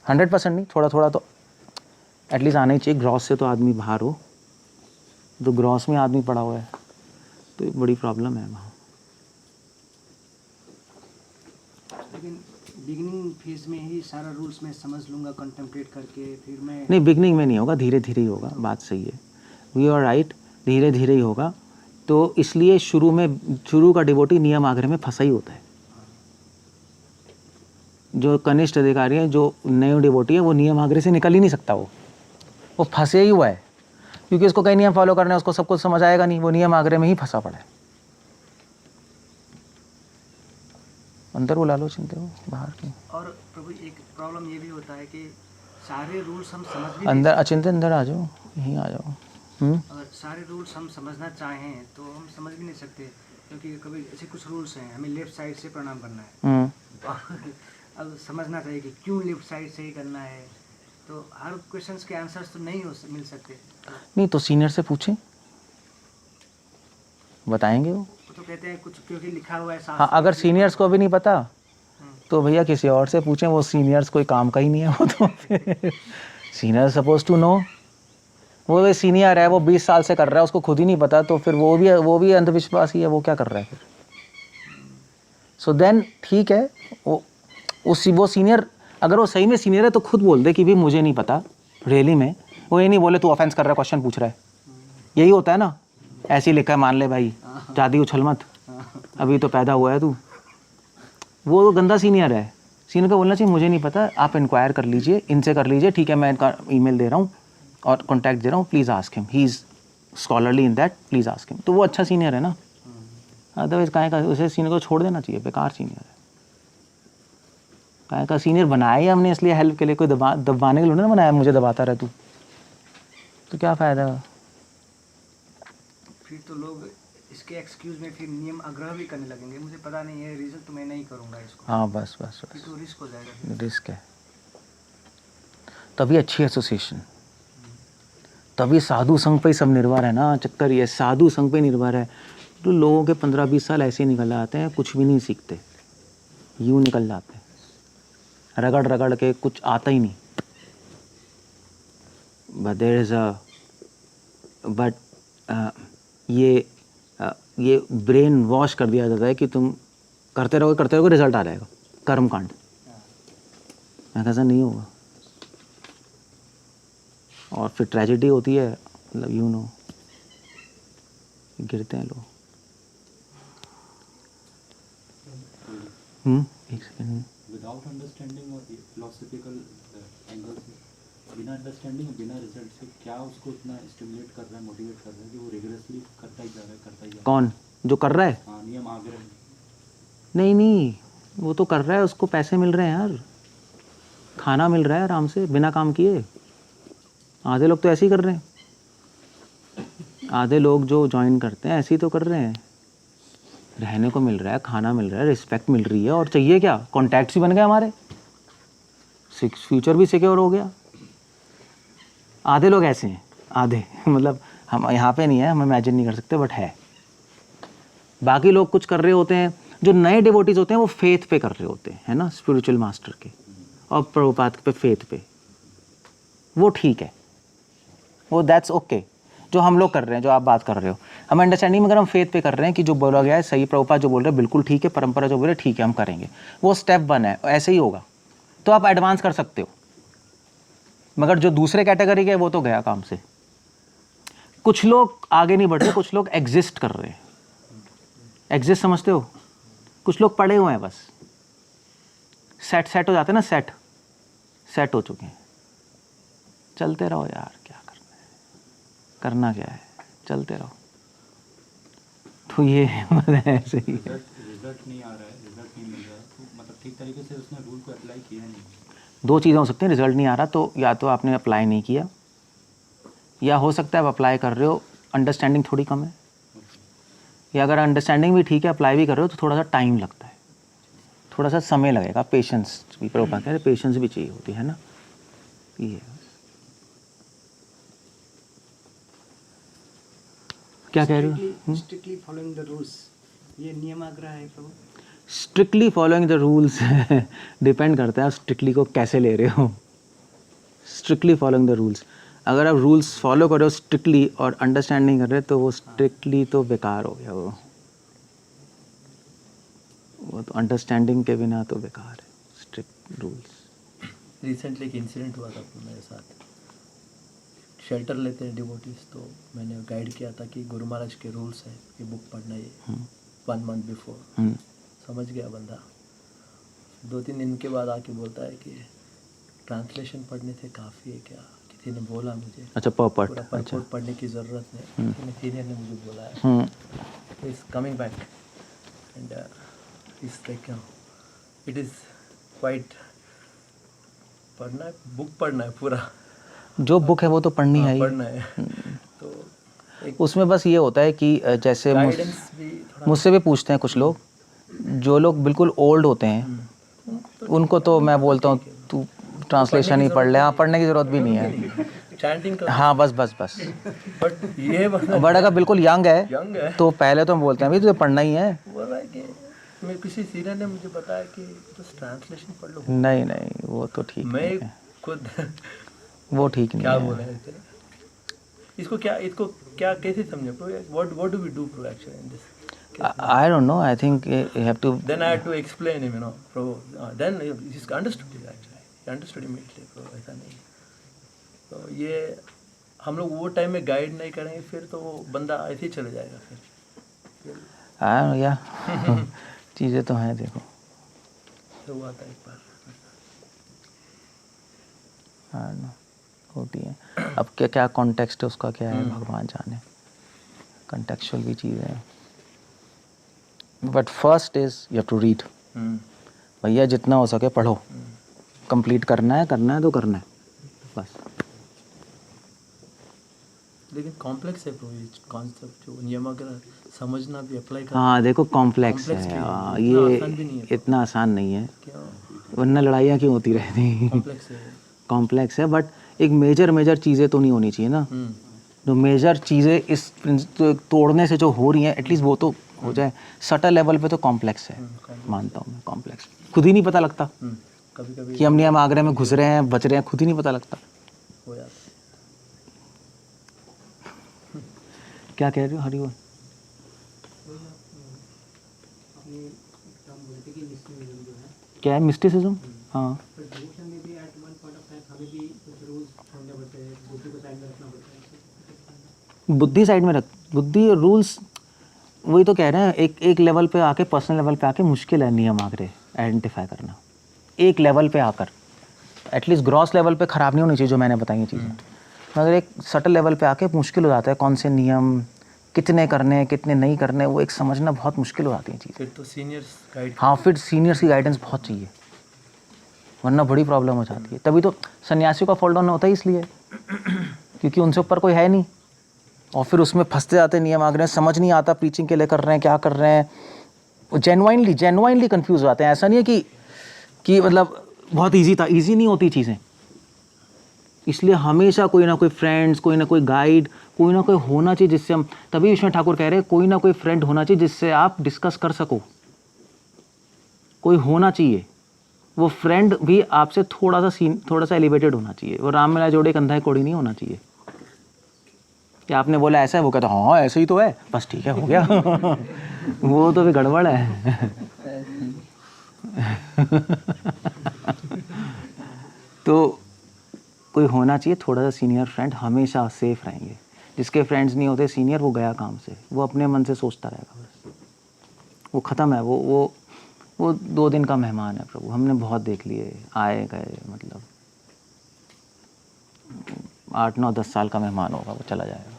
100% नहीं, थोड़ा थोड़ा तो एटलीस्ट आना ही चाहिए। ग्रॉस से तो आदमी बाहर हो, तो ग्रॉस में आदमी पड़ा हुआ है तो एक बड़ी प्रॉब्लम है वहाँ।
लेकिन बिगिनिंग फेज में ही सारा रूल्स मैं समझ लूँगा कंटेम्पलेट करके, फिर मैं
नहीं, बिगनिंग में नहीं होगा, धीरे धीरे ही होगा, बात सही है, वी आर राइट, धीरे धीरे ही होगा। तो इसलिए शुरू का डिवोटी नियम आग्रह में फंसा ही होता है। जो कनिष्ठ अधिकारी है, जो नए डिवोटी है, वो नियम आग्रह से निकल ही नहीं सकता, वो फंसे ही हुआ है, क्योंकि उसको कई नियम फॉलो करने हैं, उसको सब कुछ समझ आएगा नहीं, वो नियम आग्रह में ही फंसा पड़ा है। अंदर बुला लो चिंते हो बाहर की।
और प्रभु एक प्रॉब्लम ये भी होता है कि सारे रूल्स हम समझ भी
अंदर अचिंत्य अंदर आ जाओ, यहीं आ जाओ।
अगर सारे रूल्स हम समझना चाहें तो हम समझ भी नहीं सकते, क्योंकि कभी ऐसे कुछ रूल्स हैं, हमें लेफ्ट साइड से प्रणाम करना है, अब समझना चाहिए कि क्यों लेफ्ट साइड से ही करना है, तो हर क्वेश्चंस के आंसर्स तो नहीं मिल सकते।
नहीं तो सीनियर से पूछें, बताएंगे वो
तो कहते हैं कुछ क्योंकि लिखा हुआ है साफ।
हाँ, अगर सीनियर्स को भी नहीं पता तो भैया किसी और से पूछें, वो सीनियर्स कोई काम का ही नहीं है वो तो सीनियर सपोज टू नो। वो सीनियर है, वो 20 साल से कर रहा है, उसको खुद ही नहीं पता, तो फिर वो भी अंधविश्वासी है, वो क्या कर रहा है फिर? सो देन ठीक है, वो सीनियर, अगर वो सही में सीनियर है तो खुद बोल दे कि भाई मुझे नहीं पता रियली में। वो ये नहीं बोले तू ऑफेंस कर रहा है, क्वेश्चन पूछ रहा है। यही होता है ना, ऐसे ही लिखा है मान ले भाई, ज़्यादा उछल मत, अभी तो पैदा हुआ है तू। वो गंदा सीनियर है। सीनियर को बोलना चाहिए मुझे नहीं पता, आप इंक्वायर कर लीजिए, इनसे कर लीजिए, ठीक है मैं इनका ईमेल दे रहा हूँ और कॉन्टैक्ट दे रहा हूँ, please ask him, he is scholarly in that, please ask him. तो वो अच्छा सीनियर है ना। अदरवाइज काहे का उसे सीनियर को छोड़ देना चाहिए, बेकार सीनियर है। काहे का सीनियर बनाया ही हमने इसलिए हेल्प के लिए, कोई दबाने के लिए ना बनाया, मुझे दबाता रहे तू, तो क्या फ़ायदा?
फिर तो लोग इसके एक्सक्यूज में फिर नियम आग्रह भी करने लगेंगे, मुझे पता नहीं है रीजन, तो मैं नहीं करूँगा इसको।
हाँ बस
फिर तो रिस्क हो जाएगा।
रिस्क है। तभी अच्छी एसोसिएशन, तभी साधु संघ पे ही सब निर्भर है ना। चक्कर ये साधु संघ पे निर्भर है। तो लोगों के 15-20 साल ऐसे ही निकल जाते हैं, कुछ भी नहीं सीखते, यूँ निकल जाते हैं, रगड़ रगड़ के कुछ आता ही नहीं। बट देयर इज़ ये ब्रेन वॉश कर दिया जाता है कि तुम करते रहोगे रिजल्ट आ जाएगा, कर्मकांड। मैं ऐसा नहीं होगा, और फिर ट्रेजेडी होती है, मतलब यू नो, गिरते हैं लोग। एक सेकंड।
विदाउट अंडरस्टैंडिंग और फिलोसफिकल एंगल से, बिना अंडरस्टैंडिंग बिना रिजल्ट से क्या उसको इतना स्टिमुलेट कर रहा है, मोटिवेट कर रहा है कि वो रिगरसली करता ही जा रहा है, करता ही जा रहा है?
कौन जो कर रहा है?
हाँ, नियम आग्रह।
नहीं, वो तो कर रहा है, उसको पैसे मिल रहे हैं यार, खाना मिल रहा है आराम से बिना काम किए। आधे लोग तो ऐसे ही कर रहे हैं, आधे लोग जो ज्वाइन करते हैं ऐसे ही तो कर रहे हैं। रहने को मिल रहा है, खाना मिल रहा है, रिस्पेक्ट मिल रही है, और चाहिए क्या? कॉन्टैक्ट्स भी बन गए हमारे, फ्यूचर भी सिक्योर हो गया। आधे लोग ऐसे हैं, आधे मतलब हम यहाँ पे नहीं है, हम इमेजिन नहीं कर सकते, बट है। बाकी लोग कुछ कर रहे होते हैं, जो नए डिवोटीज होते हैं वो फेथ पे कर रहे होते हैं, है ना, स्पिरिचुअल मास्टर के और प्रभुपाद पे, फेथ पे, वो ठीक है, वो दैट्स ओके। जो हम लोग कर रहे हैं, जो आप बात कर रहे हो, हम अंडरस्टैंडिंग में अगर हम फेथ पे कर रहे हैं कि जो बोला गया है सही, प्रभुपाद जो बोल रहे हैं बिल्कुल ठीक है, परंपरा जो बोल रहे हैं ठीक है, हम करेंगे, वो स्टेप 1 है, ऐसे ही होगा, तो आप एडवांस कर सकते हो। मगर जो दूसरे कैटेगरी के हैं वो तो गया काम से। कुछ लोग आगे नहीं बढ़ रहे, कुछ लोग एग्जिस्ट कर रहे हैं। एग्जिस्ट समझते हो? कुछ लोग पड़े हुए हैं बस, सेट हो जाते हैं ना, सेट हो चुके हैं। चलते रहो यार, क्या करना है, करना क्या है, चलते रहो। तो ये ऐसे ही है।
रिजल्ट नहीं आ रहा है, रिजल्ट नहीं मिल रहा, तो मतलब ठीक तरीके से उसने रूल को अप्लाई किया नहीं।
2 चीज़ें हो सकती हैं, रिजल्ट नहीं आ रहा तो या तो आपने अप्लाई नहीं किया, या हो सकता है आप अप्लाई कर रहे हो, अंडरस्टैंडिंग थोड़ी कम है, या अगर अंडरस्टैंडिंग भी ठीक है, अप्लाई भी कर रहे हो तो थोड़ा सा टाइम लगता है, थोड़ा सा समय लगेगा, पेशेंस भी, प्रभुपाद कह रहे हैं पेशेंस भी चाहिए होती है ना। ये क्या कह रहे हो?
स्ट्रिक्टली फॉलोइंग द रूल्स, ये नियम आग्रह है प्रभु।
Strictly following the rules depend करता है आप स्ट्रिक्टली को कैसे ले रहे हो। स्ट्रिक्टली फॉलोइंग द रूल्स, अगर आप रूल्स फॉलो कर रहे हो स्ट्रिक्टली और अंडरस्टैंड नहीं कर रहे तो वो स्ट्रिक्टली तो बेकार हो गया। वो तो अंडरस्टैंडिंग के बिना तो बेकार है स्ट्रिक्ट रूल्स।
रिसेंटली एक इंसिडेंट हुआ था मेरे साथ। शेल्टर लेते हैं डिवोटीज, तो मैंने गाइड किया था कि गुरु महाराज के रूल्स हैं, ये बुक पढ़ना है 1 मंथ बिफोर। समझ गया बंदा। 2-3 दिन के बाद आके बोलता है कि ट्रांसलेशन पढ़ने से काफ़ी है क्या, किसी ने बोला मुझे।
अच्छा, पर्पट,
पूरा
अच्छा,
पर्पट पढ़ने की ज़रूरत नहीं, किसी ने सीनियर ने मुझे बोला है। Is coming back and is like it is quite, पढ़ना है, बुक पढ़ना है पूरा,
जो बुक है वो तो पढ़नी है ही।
पढ़ना है। तो एक
उसमें बस ये होता है कि जैसे
गाइडेंस भी थोड़ा,
मुझसे भी पूछते हैं कुछ लोग, जो लोग बिल्कुल ओल्ड होते हैं उनको तो मैं बोलता हूँ तू ट्रांसलेशन ही पढ़ ले। हाँ, पढ़ने की ज़रूरत भी नहीं है,
चैंटिंग कर।
हाँ बस।
बट ये
बट अगर बिल्कुल यंग है तो पहले तो हम बोलते हैं भाई तुझे पढ़ना ही है।
बोल रहा है कि मैं किसी सीनियर ने मुझे बताया कि बस ट्रांसलेशन पढ़ लो।
नहीं, वो तो ठीक
मैं
नहीं है,
खुद
वो ठीक नहीं
क्या
है।
बोला है तेरे? इसको क्या कैसे समझे pro? What do we do pro actually in this?
I don't know. I think you have to.
Then I had to explain him, pro. Then he understood it actually. He understood immediately, pro. ऐसा नहीं. तो ये हम लोग वो time में guide नहीं करेंगे फिर तो वो बंदा ऐसे ही चले जाएगा फिर.
I don't know, yeah. चीज़ें तो हैं देखो.
तो हुआ था एक बार.
I don't know. होती है. अब क्या कॉन्टेक्स्ट है उसका क्या है भगवान जाने. कंटेक्चुअल भी चीज़ें हैं. But first is you have to read. भैया जितना हो सके पढ़ो. कंप्लीट करना है तो करना है बस.
लेकिन कॉम्प्लेक्स है प्रो ये कॉन्सेप्ट जो नियम अगर समझना भी अप्लाई करना.
हाँ देखो कॉम्प्लेक्स है. ये
आसान भी नहीं है.
इतना आसान नहीं है.
क्या
वरना लड़ाइयाँ क्यों होती रहती.
कॉम्प्लेक्स है.
कॉम्प्लेक्स है बट एक मेजर चीज़ें तो नहीं होनी चाहिए ना. जो मेजर चीज़ें इस तोड़ने से जो हो रही हैं एटलीस्ट वो तो हो जाए. सटल लेवल पे तो कॉम्प्लेक्स है. मानता हूँ मैं कॉम्प्लेक्स. खुद ही नहीं पता लगता
कभी कभी
कि हम आगरे में घुस रहे हैं बच रहे हैं. खुद ही नहीं पता लगता.
हो जाता है.
क्या कह रहे हो हरिओम. क्या है मिस्टिसिज्म. हाँ बुद्धि साइड में रख. बुद्धि रूल्स वही तो कह रहे हैं. एक लेवल पे आके पर्सनल लेवल पे आके मुश्किल है नियम आगरे आइडेंटिफाई करना. एक लेवल पे आकर एटलीस्ट ग्रॉस लेवल पे ख़राब नहीं होनी चाहिए जो मैंने बताई ये चीज़ें. मगर एक सटल लेवल पे आके मुश्किल हो जाता है. कौन से नियम कितने करने हैं कितने नहीं करने वो एक समझना बहुत मुश्किल हो जाती है चीज़.
फिर तो सीनियर्स गाइड.
हाँ फिर सीनियर्स की गाइडेंस बहुत चाहिए वरना बड़ी प्रॉब्लम हो जाती है. तभी तो सन्यासियों का फॉल डाउन होता है इसलिए क्योंकि उनसे ऊपर कोई है नहीं और फिर उसमें फंसते जाते नियम आ गए. समझ नहीं आता प्रीचिंग के लिए कर रहे हैं क्या कर रहे हैं. जेन्युइनली कंफ्यूज हो जाते हैं. ऐसा नहीं है कि मतलब बहुत ईजी था. ईजी नहीं होती चीज़ें. इसलिए हमेशा कोई ना कोई फ्रेंड्स कोई ना कोई गाइड कोई ना कोई होना चाहिए जिससे हम. तभी विश्वनाथ ठाकुर कह रहे हैं कोई ना कोई फ्रेंड होना चाहिए जिससे आप डिस्कस कर सको. कोई होना चाहिए. वो फ्रेंड भी आपसे थोड़ा सा एलिवेटेड होना चाहिए. वो राम मिला जोड़े कंधा कोड़ी नहीं होना चाहिए कि आपने बोला ऐसा है वो कहता हाँ ऐसे ही तो है बस ठीक है हो गया. वो तो भी गड़बड़ है. तो कोई होना चाहिए थोड़ा सा सीनियर फ्रेंड. हमेशा सेफ रहेंगे. जिसके फ्रेंड्स नहीं होते सीनियर वो गया काम से. वो अपने मन से सोचता रहेगा बस. वो ख़त्म है. वो 2 दिन का मेहमान है प्रभु. हमने बहुत देख लिए आए गए. मतलब 8 9 10 साल का मेहमान होगा वो चला जाएगा.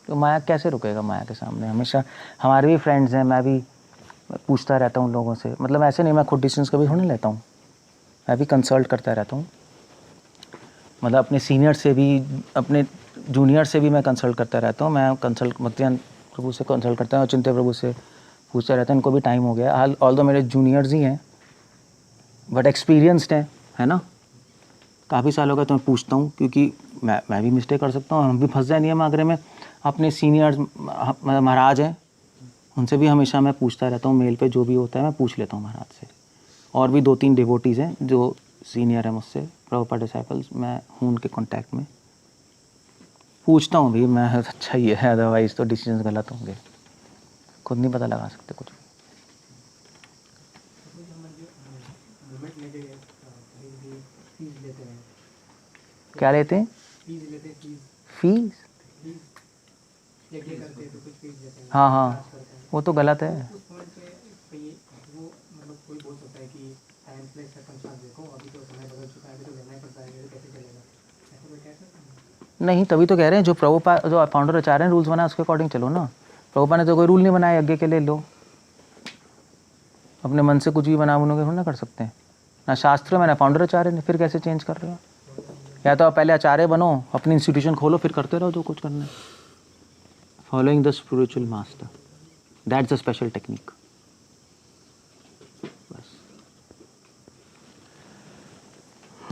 तो माया कैसे रुकेगा माया के सामने. हमेशा हमारे भी फ्रेंड्स हैं. मैं भी पूछता रहता हूँ लोगों से. मतलब ऐसे नहीं मैं खुद डिसीजंस कभी थोड़ी लेता हूँ. मैं भी कंसल्ट करता रहता हूँ. मतलब अपने सीनियर से भी अपने जूनियर से भी मैं कंसल्ट करता रहता हूँ. मैं कंसल्ट मध्यान प्रभु से कंसल्ट करता हूँ. चिंत्य प्रभु से पूछता रहता है. इनको भी टाइम हो गया. ऑल दो मेरे जूनियर्स ही हैं बट एक्सपीरियंसड हैं है ना. काफ़ी साल हो गए तो मैं पूछता हूँ क्योंकि मैं भी मिस्टेक कर सकता हूँ. हम भी फंस जाए नियम आगरे में. अपने सीनियर्स महाराज हैं उनसे भी हमेशा मैं पूछता रहता हूँ. मेल पे जो भी होता है मैं पूछ लेता हूँ महाराज से. और भी 2-3 डिवोटीज़ हैं जो सीनियर है मुझसे प्रभुपाद डिसाइपल्स. मैं हूँ उनके कांटेक्ट में. पूछता हूँ भी मैं अच्छा ही है. अदरवाइज़ तो डिसीजन गलत होंगे. खुद नहीं पता लगा सकते कुछ. क्या लेते हैं फीस. हाँ वो तो गलत है. नहीं तभी तो कह रहे हैं जो प्रभुपाद जो फाउंडर आचार्य हैं रूल्स बनाए उसके अकॉर्डिंग चलो ना. प्रभुपाद ने तो कोई रूल नहीं बनाया यज्ञ के लिए. लो अपने मन से कुछ भी बना बनोगे थोड़ा ना कर सकते हैं. ना शास्त्र में ना फाउंडर आचार्य ने. फिर कैसे चेंज कर रहे हो. या तो आप पहले आचार्य बनो अपनी इंस्टीट्यूशन खोलो फिर करते रहो जो कुछ करना है. Following the spiritual master that's a special technique. बस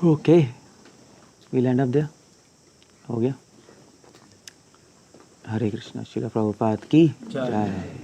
okay we'll end up there. हो गया. हरे कृष्णा. श्रील प्रभुपाद की जय.